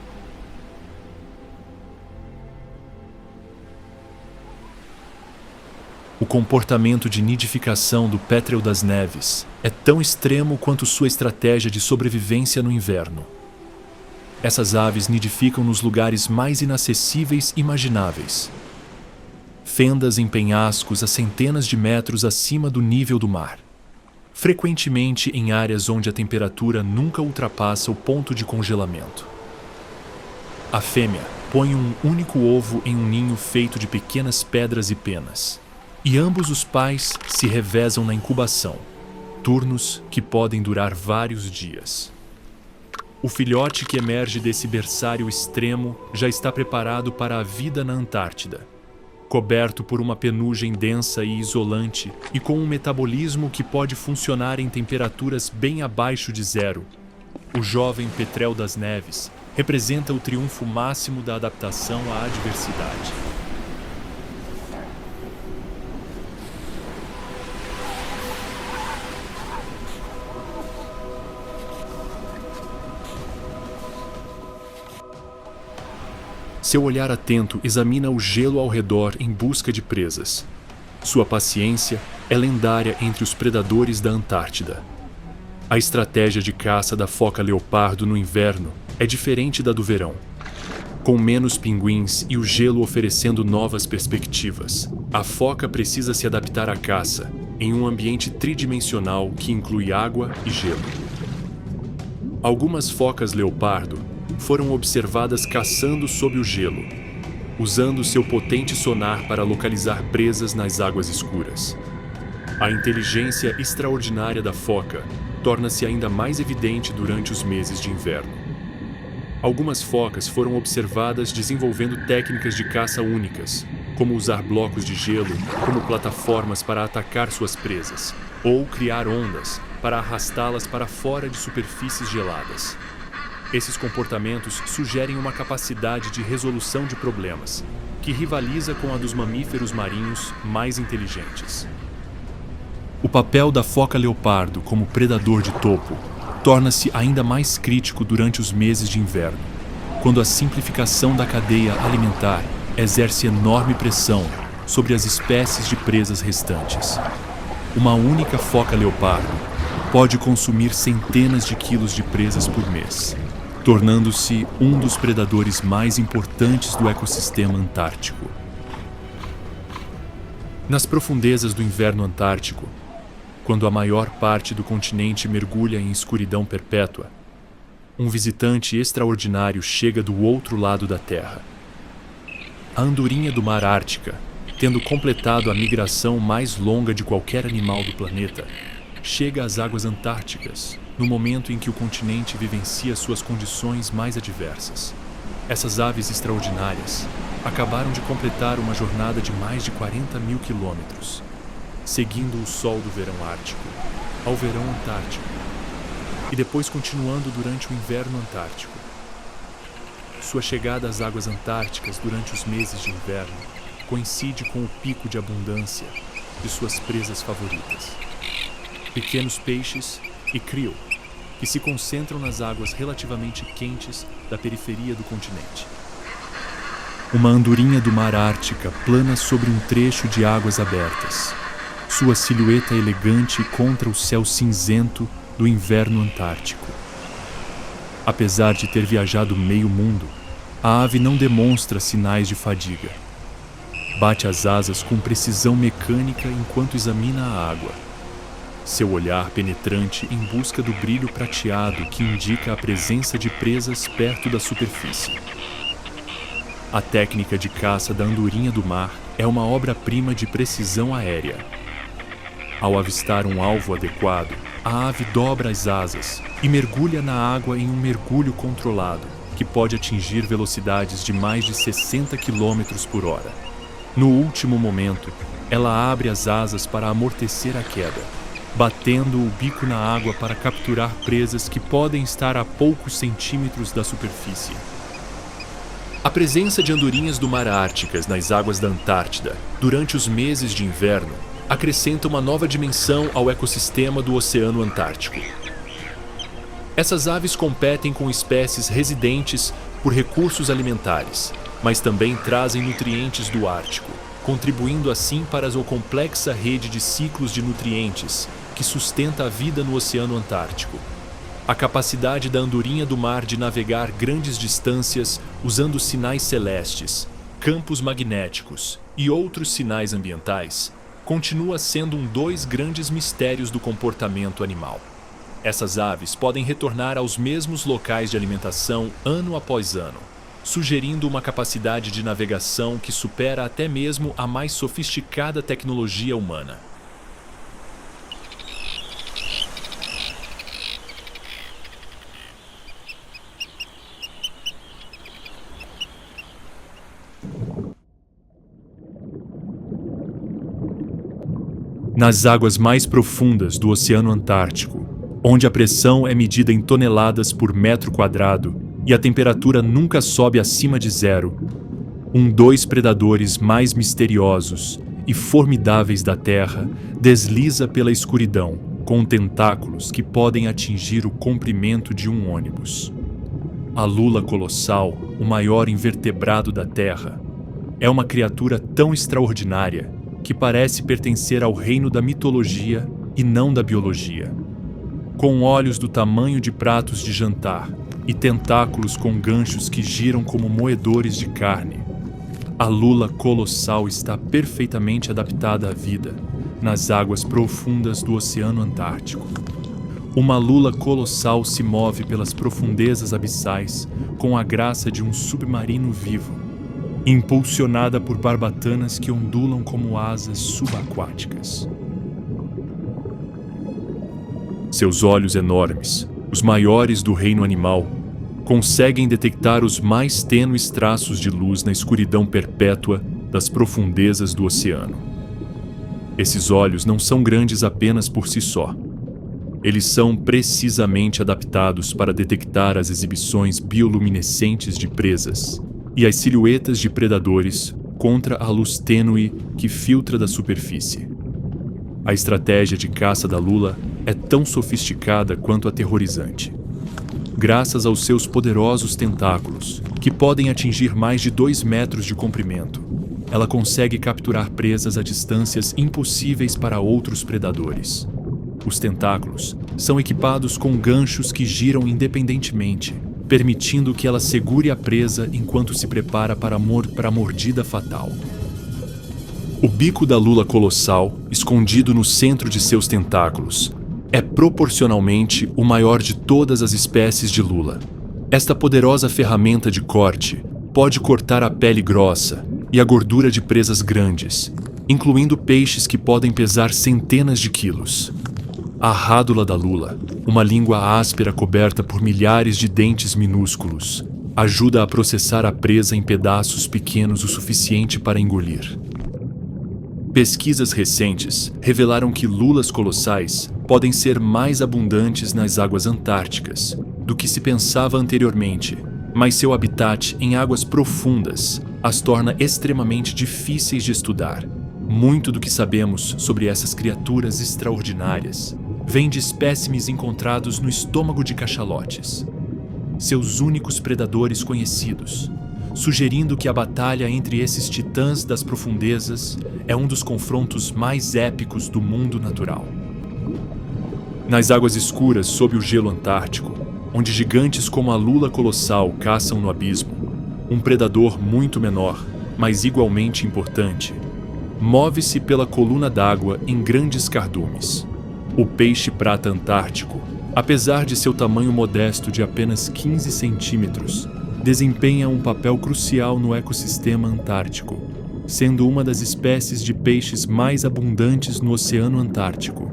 O comportamento de nidificação do pétrel das neves é tão extremo quanto sua estratégia de sobrevivência no inverno. Essas aves nidificam nos lugares mais inacessíveis imagináveis. Fendas em penhascos a centenas de metros acima do nível do mar, frequentemente em áreas onde a temperatura nunca ultrapassa o ponto de congelamento. A fêmea põe um único ovo em um ninho feito de pequenas pedras e penas, e ambos os pais se revezam na incubação, turnos que podem durar vários dias. O filhote que emerge desse berçário extremo já está preparado para a vida na Antártida, coberto por uma penugem densa e isolante e com um metabolismo que pode funcionar em temperaturas bem abaixo de zero. O jovem petrel das neves representa o triunfo máximo da adaptação à adversidade. Seu olhar atento examina o gelo ao redor em busca de presas. Sua paciência é lendária entre os predadores da Antártida. A estratégia de caça da foca leopardo no inverno é diferente da do verão. Com menos pinguins e o gelo oferecendo novas perspectivas, a foca precisa se adaptar à caça em um ambiente tridimensional que inclui água e gelo. Algumas focas leopardo foram observadas caçando sob o gelo, usando seu potente sonar para localizar presas nas águas escuras. A inteligência extraordinária da foca torna-se ainda mais evidente durante os meses de inverno. Algumas focas foram observadas desenvolvendo técnicas de caça únicas, como usar blocos de gelo como plataformas para atacar suas presas, ou criar ondas para arrastá-las para fora de superfícies geladas. Esses comportamentos sugerem uma capacidade de resolução de problemas, que rivaliza com a dos mamíferos marinhos mais inteligentes. O papel da foca leopardo como predador de topo torna-se ainda mais crítico durante os meses de inverno, quando a simplificação da cadeia alimentar exerce enorme pressão sobre as espécies de presas restantes. uma única foca leopardo pode consumir centenas de quilos de presas por mês, tornando-se um dos predadores mais importantes do ecossistema antártico. Nas profundezas do inverno antártico, quando a maior parte do continente mergulha em escuridão perpétua, um visitante extraordinário chega do outro lado da Terra. A andorinha do mar Ártica, tendo completado a migração mais longa de qualquer animal do planeta, chega às águas antárticas no momento em que o continente vivencia suas condições mais adversas. Essas aves extraordinárias acabaram de completar uma jornada de mais de 40 mil quilômetros, seguindo o sol do verão ártico ao verão antártico e depois continuando durante o inverno antártico. Sua chegada às águas antárticas durante os meses de inverno coincide com o pico de abundância de suas presas favoritas, pequenos peixes e krill, que se concentram nas águas relativamente quentes da periferia do continente. Uma andorinha do mar Ártica plana sobre um trecho de águas abertas, sua silhueta elegante contra o céu cinzento do inverno antártico. Apesar de ter viajado meio mundo, a ave não demonstra sinais de fadiga. Bate as asas com precisão mecânica enquanto examina a água, seu olhar penetrante em busca do brilho prateado que indica a presença de presas perto da superfície. A técnica de caça da andorinha do mar é uma obra-prima de precisão aérea. Ao avistar um alvo adequado, a ave dobra as asas e mergulha na água em um mergulho controlado, que pode atingir velocidades de mais de 60 km por hora. No último momento, ela abre as asas para amortecer a queda, batendo o bico na água para capturar presas que podem estar a poucos centímetros da superfície. A presença de andorinhas do mar Árticas nas águas da Antártida durante os meses de inverno acrescenta uma nova dimensão ao ecossistema do Oceano Antártico. Essas aves competem com espécies residentes por recursos alimentares, mas também trazem nutrientes do Ártico, contribuindo assim para a complexa rede de ciclos de nutrientes que sustenta a vida no Oceano Antártico. A capacidade da andorinha do mar de navegar grandes distâncias usando sinais celestes, campos magnéticos e outros sinais ambientais continua sendo dois grandes mistérios do comportamento animal. Essas aves podem retornar aos mesmos locais de alimentação ano após ano, sugerindo uma capacidade de navegação que supera até mesmo a mais sofisticada tecnologia humana. Nas águas mais profundas do Oceano Antártico, onde a pressão é medida em toneladas por metro quadrado e a temperatura nunca sobe acima de zero, dois predadores mais misteriosos e formidáveis da Terra desliza pela escuridão com tentáculos que podem atingir o comprimento de um ônibus. A lula colossal, o maior invertebrado da Terra, é uma criatura tão extraordinária que parece pertencer ao reino da mitologia e não da biologia. Com olhos do tamanho de pratos de jantar e tentáculos com ganchos que giram como moedores de carne, a lula colossal está perfeitamente adaptada à vida nas águas profundas do Oceano Antártico. Uma lula colossal se move pelas profundezas abissais com a graça de um submarino vivo, impulsionada por barbatanas que ondulam como asas subaquáticas. Seus olhos enormes, os maiores do reino animal, conseguem detectar os mais tênues traços de luz na escuridão perpétua das profundezas do oceano. Esses olhos não são grandes apenas por si só. Eles são precisamente adaptados para detectar as exibições bioluminescentes de presas e as silhuetas de predadores contra a luz tênue que filtra da superfície. A estratégia de caça da lula é tão sofisticada quanto aterrorizante. Graças aos seus poderosos tentáculos, que podem atingir mais de 2 metros de comprimento, ela consegue capturar presas a distâncias impossíveis para outros predadores. Os tentáculos são equipados com ganchos que giram independentemente, permitindo que ela segure a presa enquanto se prepara para a mordida fatal. O bico da lula colossal, escondido no centro de seus tentáculos, é proporcionalmente o maior de todas as espécies de lula. Esta poderosa ferramenta de corte pode cortar a pele grossa e a gordura de presas grandes, incluindo peixes que podem pesar centenas de quilos. A rádula da lula, uma língua áspera coberta por milhares de dentes minúsculos, ajuda a processar a presa em pedaços pequenos o suficiente para engolir. Pesquisas recentes revelaram que lulas colossais podem ser mais abundantes nas águas antárticas do que se pensava anteriormente, mas seu habitat em águas profundas as torna extremamente difíceis de estudar. Muito do que sabemos sobre essas criaturas extraordinárias vem de espécimes encontrados no estômago de cachalotes, seus únicos predadores conhecidos, sugerindo que a batalha entre esses titãs das profundezas é um dos confrontos mais épicos do mundo natural. Nas águas escuras sob o gelo antártico, onde gigantes como a lula colossal caçam no abismo, um predador muito menor, mas igualmente importante, move-se pela coluna d'água em grandes cardumes. O peixe-prata antártico, apesar de seu tamanho modesto de apenas 15 centímetros, desempenha um papel crucial no ecossistema antártico, sendo uma das espécies de peixes mais abundantes no Oceano Antártico.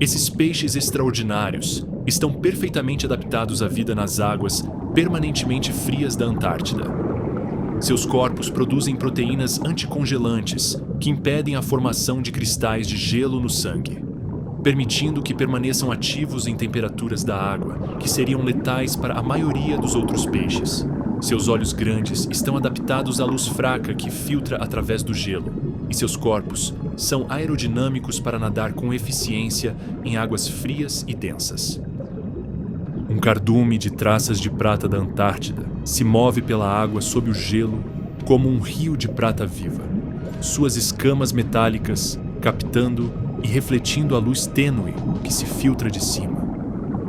Esses peixes extraordinários estão perfeitamente adaptados à vida nas águas permanentemente frias da Antártida. Seus corpos produzem proteínas anticongelantes que impedem a formação de cristais de gelo no sangue, permitindo que permaneçam ativos em temperaturas da água que seriam letais para a maioria dos outros peixes. Seus olhos grandes estão adaptados à luz fraca que filtra através do gelo, e seus corpos são aerodinâmicos para nadar com eficiência em águas frias e densas. Um cardume de traças de prata da Antártida se move pela água sob o gelo como um rio de prata viva, suas escamas metálicas captando e refletindo a luz tênue que se filtra de cima.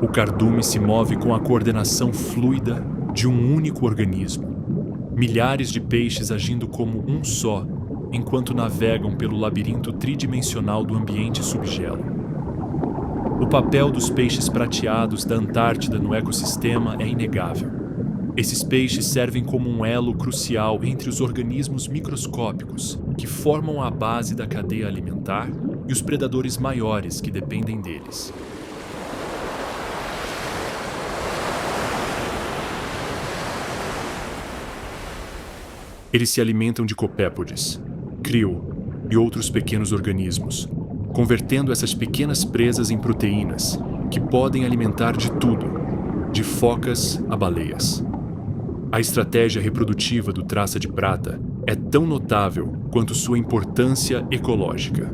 O cardume se move com a coordenação fluida de um único organismo, milhares de peixes agindo como um só, enquanto navegam pelo labirinto tridimensional do ambiente subgelo. O papel dos peixes prateados da Antártida no ecossistema é inegável. Esses peixes servem como um elo crucial entre os organismos microscópicos que formam a base da cadeia alimentar e os predadores maiores que dependem deles. Eles se alimentam de copépodes, krill e outros pequenos organismos, convertendo essas pequenas presas em proteínas que podem alimentar de tudo, de focas a baleias. A estratégia reprodutiva do traça de prata é tão notável quanto sua importância ecológica.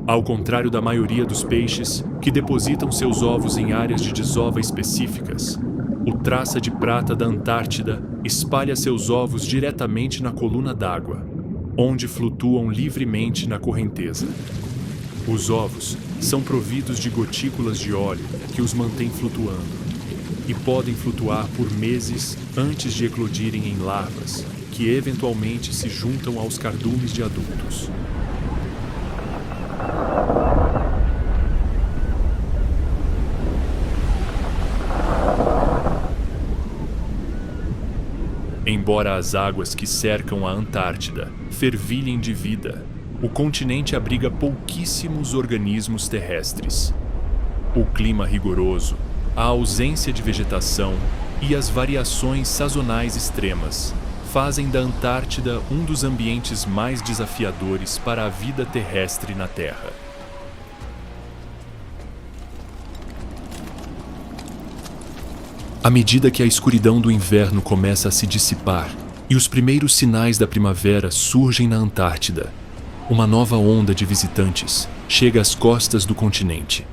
Ao contrário da maioria dos peixes que depositam seus ovos em áreas de desova específicas, o traça de prata da Antártida espalha seus ovos diretamente na coluna d'água, onde flutuam livremente na correnteza. Os ovos são providos de gotículas de óleo que os mantêm flutuando e podem flutuar por meses antes de eclodirem em larvas, que eventualmente se juntam aos cardumes de adultos. Embora as águas que cercam a Antártida fervilhem de vida, o continente abriga pouquíssimos organismos terrestres. O clima rigoroso, a ausência de vegetação e as variações sazonais extremas fazem da Antártida um dos ambientes mais desafiadores para a vida terrestre na Terra. À medida que a escuridão do inverno começa a se dissipar e os primeiros sinais da primavera surgem na Antártida, uma nova onda de visitantes chega às costas do continente.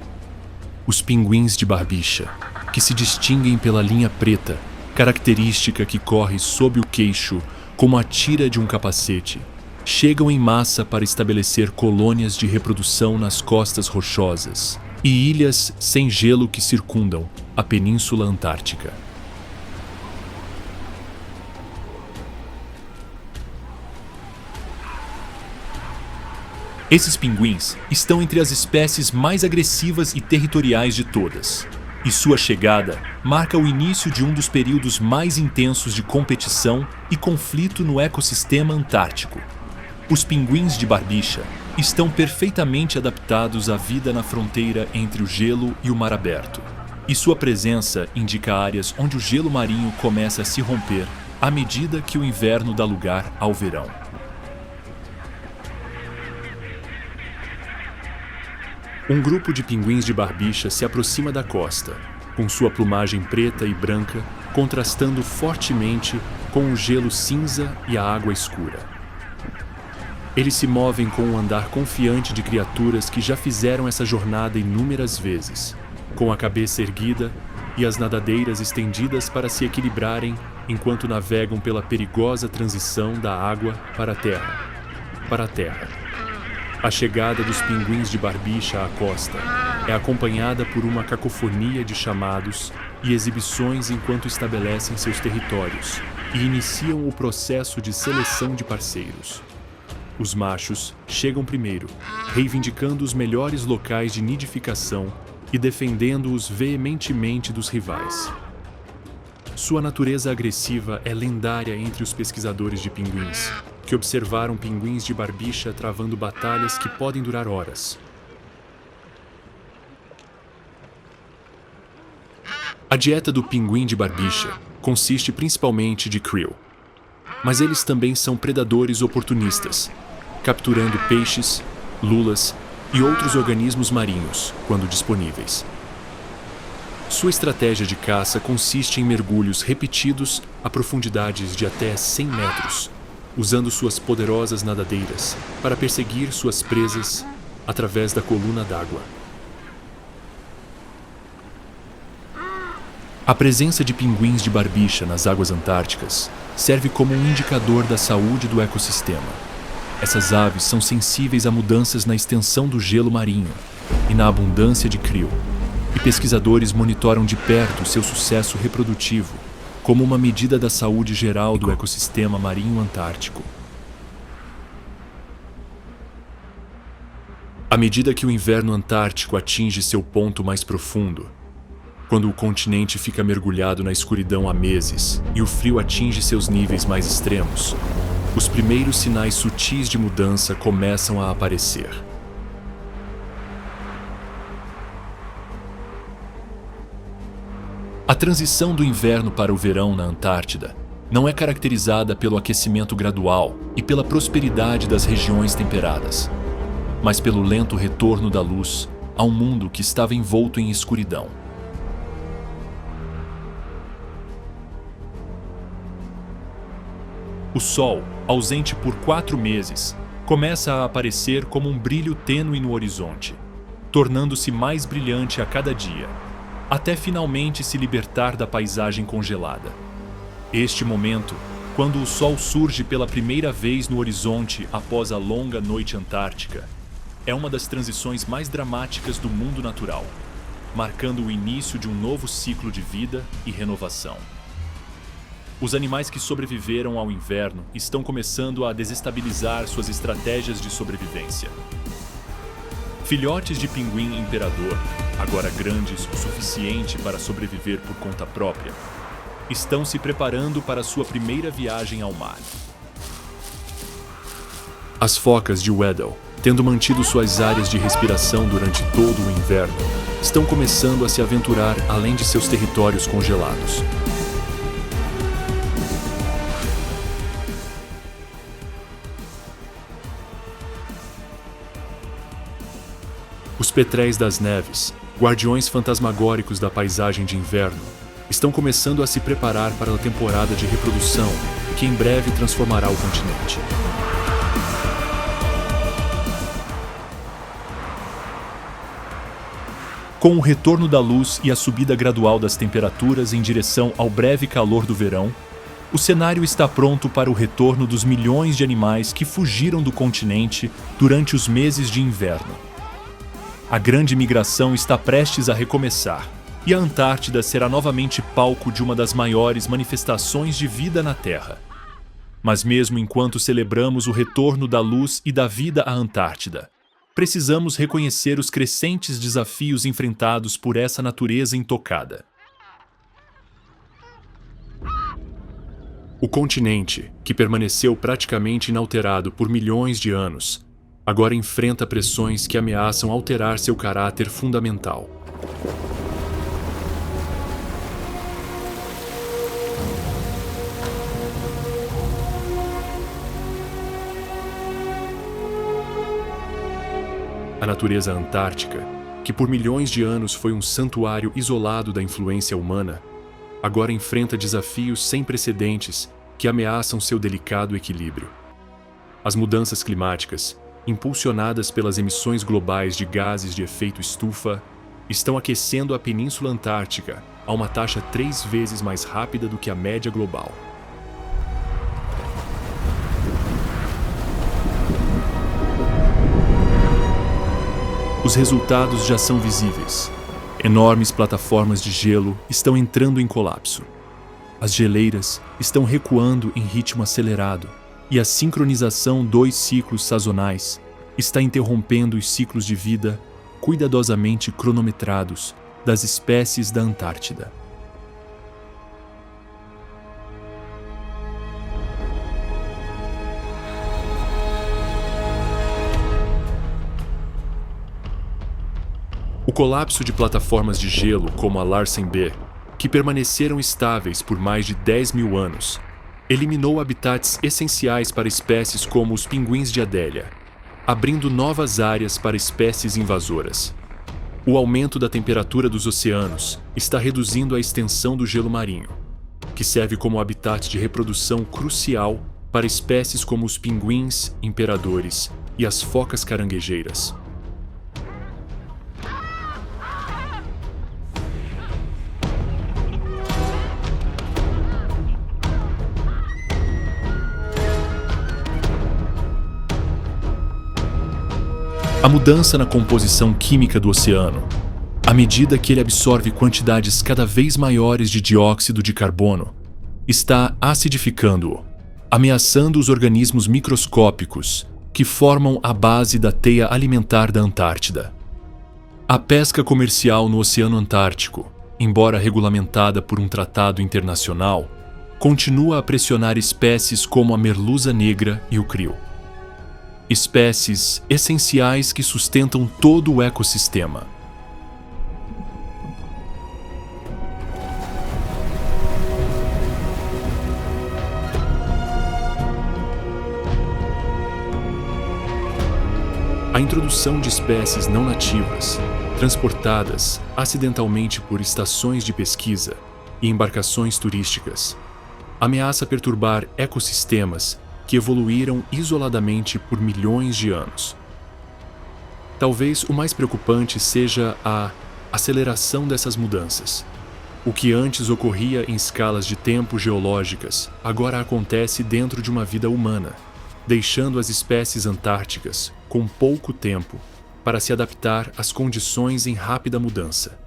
Os pinguins de barbicha, que se distinguem pela linha preta, característica que corre sob o queixo como a tira de um capacete, chegam em massa para estabelecer colônias de reprodução nas costas rochosas e ilhas sem gelo que circundam a Península Antártica. Esses pinguins estão entre as espécies mais agressivas e territoriais de todas, e sua chegada marca o início de um dos períodos mais intensos de competição e conflito no ecossistema antártico. Os pinguins de barbicha estão perfeitamente adaptados à vida na fronteira entre o gelo e o mar aberto, e sua presença indica áreas onde o gelo marinho começa a se romper à medida que o inverno dá lugar ao verão. Um grupo de pinguins de barbicha se aproxima da costa, com sua plumagem preta e branca contrastando fortemente com o gelo cinza e a água escura. Eles se movem com um andar confiante de criaturas que já fizeram essa jornada inúmeras vezes, com a cabeça erguida e as nadadeiras estendidas para se equilibrarem enquanto navegam pela perigosa transição da água para a terra. A chegada dos pinguins de barbicha à costa é acompanhada por uma cacofonia de chamados e exibições enquanto estabelecem seus territórios e iniciam o processo de seleção de parceiros. Os machos chegam primeiro, reivindicando os melhores locais de nidificação e defendendo-os veementemente dos rivais. Sua natureza agressiva é lendária entre os pesquisadores de pinguins, que observaram pinguins de barbicha travando batalhas que podem durar horas. A dieta do pinguim de barbicha consiste principalmente de krill, mas eles também são predadores oportunistas, capturando peixes, lulas e outros organismos marinhos, quando disponíveis. Sua estratégia de caça consiste em mergulhos repetidos a profundidades de até 100 metros, usando suas poderosas nadadeiras para perseguir suas presas através da coluna d'água. A presença de pinguins de barbicha nas águas antárticas serve como um indicador da saúde do ecossistema. Essas aves são sensíveis a mudanças na extensão do gelo marinho e na abundância de krill, e pesquisadores monitoram de perto seu sucesso reprodutivo como uma medida da saúde geral do ecossistema marinho antártico. À medida que o inverno antártico atinge seu ponto mais profundo, quando o continente fica mergulhado na escuridão há meses e o frio atinge seus níveis mais extremos, os primeiros sinais sutis de mudança começam a aparecer. A transição do inverno para o verão na Antártida não é caracterizada pelo aquecimento gradual e pela prosperidade das regiões temperadas, mas pelo lento retorno da luz a um mundo que estava envolto em escuridão. O Sol, ausente por 4 meses, começa a aparecer como um brilho tênue no horizonte, tornando-se mais brilhante a cada dia, até finalmente se libertar da paisagem congelada. Este momento, quando o Sol surge pela primeira vez no horizonte após a longa noite antártica, é uma das transições mais dramáticas do mundo natural, marcando o início de um novo ciclo de vida e renovação. Os animais que sobreviveram ao inverno estão começando a desestabilizar suas estratégias de sobrevivência. Filhotes de pinguim imperador, agora grandes o suficiente para sobreviver por conta própria, estão se preparando para sua primeira viagem ao mar. As focas de Weddell, tendo mantido suas áreas de respiração durante todo o inverno, estão começando a se aventurar além de seus territórios congelados. Os petréis das neves, guardiões fantasmagóricos da paisagem de inverno, estão começando a se preparar para a temporada de reprodução que em breve transformará o continente. Com o retorno da luz e a subida gradual das temperaturas em direção ao breve calor do verão, o cenário está pronto para o retorno dos milhões de animais que fugiram do continente durante os meses de inverno. A grande migração está prestes a recomeçar, e a Antártida será novamente palco de uma das maiores manifestações de vida na Terra. Mas mesmo enquanto celebramos o retorno da luz e da vida à Antártida, precisamos reconhecer os crescentes desafios enfrentados por essa natureza intocada. O continente, que permaneceu praticamente inalterado por milhões de anos, agora enfrenta pressões que ameaçam alterar seu caráter fundamental. A natureza antártica, que por milhões de anos foi um santuário isolado da influência humana, agora enfrenta desafios sem precedentes que ameaçam seu delicado equilíbrio. As mudanças climáticas, impulsionadas pelas emissões globais de gases de efeito estufa, estão aquecendo a Península Antártica a uma taxa 3 vezes mais rápida do que a média global. Os resultados já são visíveis. Enormes plataformas de gelo estão entrando em colapso. As geleiras estão recuando em ritmo acelerado e a sincronização dos ciclos sazonais está interrompendo os ciclos de vida cuidadosamente cronometrados das espécies da Antártida. O colapso de plataformas de gelo como a Larsen B, que permaneceram estáveis por mais de 10 mil anos, eliminou habitats essenciais para espécies como os pinguins de Adélia, abrindo novas áreas para espécies invasoras. O aumento da temperatura dos oceanos está reduzindo a extensão do gelo marinho, que serve como habitat de reprodução crucial para espécies como os pinguins imperadores e as focas caranguejeiras. A mudança na composição química do oceano, à medida que ele absorve quantidades cada vez maiores de dióxido de carbono, está acidificando-o, ameaçando os organismos microscópicos que formam a base da teia alimentar da Antártida. A pesca comercial no Oceano Antártico, embora regulamentada por um tratado internacional, continua a pressionar espécies como a merluza negra e o krill. Espécies essenciais que sustentam todo o ecossistema. A introdução de espécies não nativas, transportadas acidentalmente por estações de pesquisa e embarcações turísticas, ameaça perturbar ecossistemas que evoluíram isoladamente por milhões de anos. Talvez o mais preocupante seja a aceleração dessas mudanças. O que antes ocorria em escalas de tempo geológicas, agora acontece dentro de uma vida humana, deixando as espécies antárticas com pouco tempo para se adaptar às condições em rápida mudança.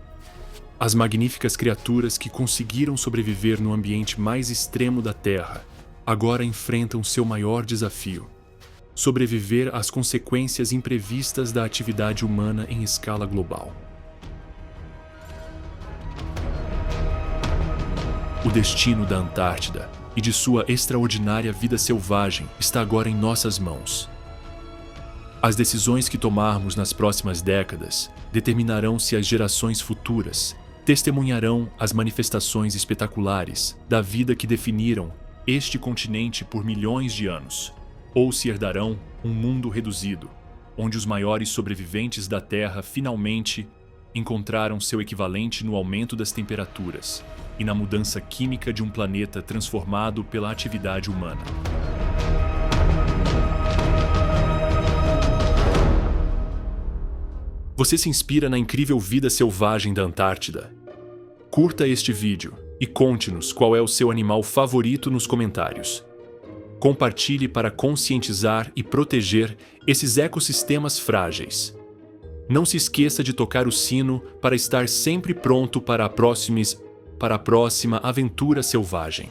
As magníficas criaturas que conseguiram sobreviver no ambiente mais extremo da Terra agora enfrentam seu maior desafio: sobreviver às consequências imprevistas da atividade humana em escala global. O destino da Antártida e de sua extraordinária vida selvagem está agora em nossas mãos. As decisões que tomarmos nas próximas décadas determinarão se as gerações futuras testemunharão as manifestações espetaculares da vida que definiram este continente por milhões de anos, ou se herdarão um mundo reduzido, onde os maiores sobreviventes da Terra finalmente encontraram seu equivalente no aumento das temperaturas e na mudança química de um planeta transformado pela atividade humana. Você se inspira na incrível vida selvagem da Antártida? Curta este vídeo e conte-nos qual é o seu animal favorito nos comentários. Compartilhe para conscientizar e proteger esses ecossistemas frágeis. Não se esqueça de tocar o sino para estar sempre pronto para a próxima aventura selvagem.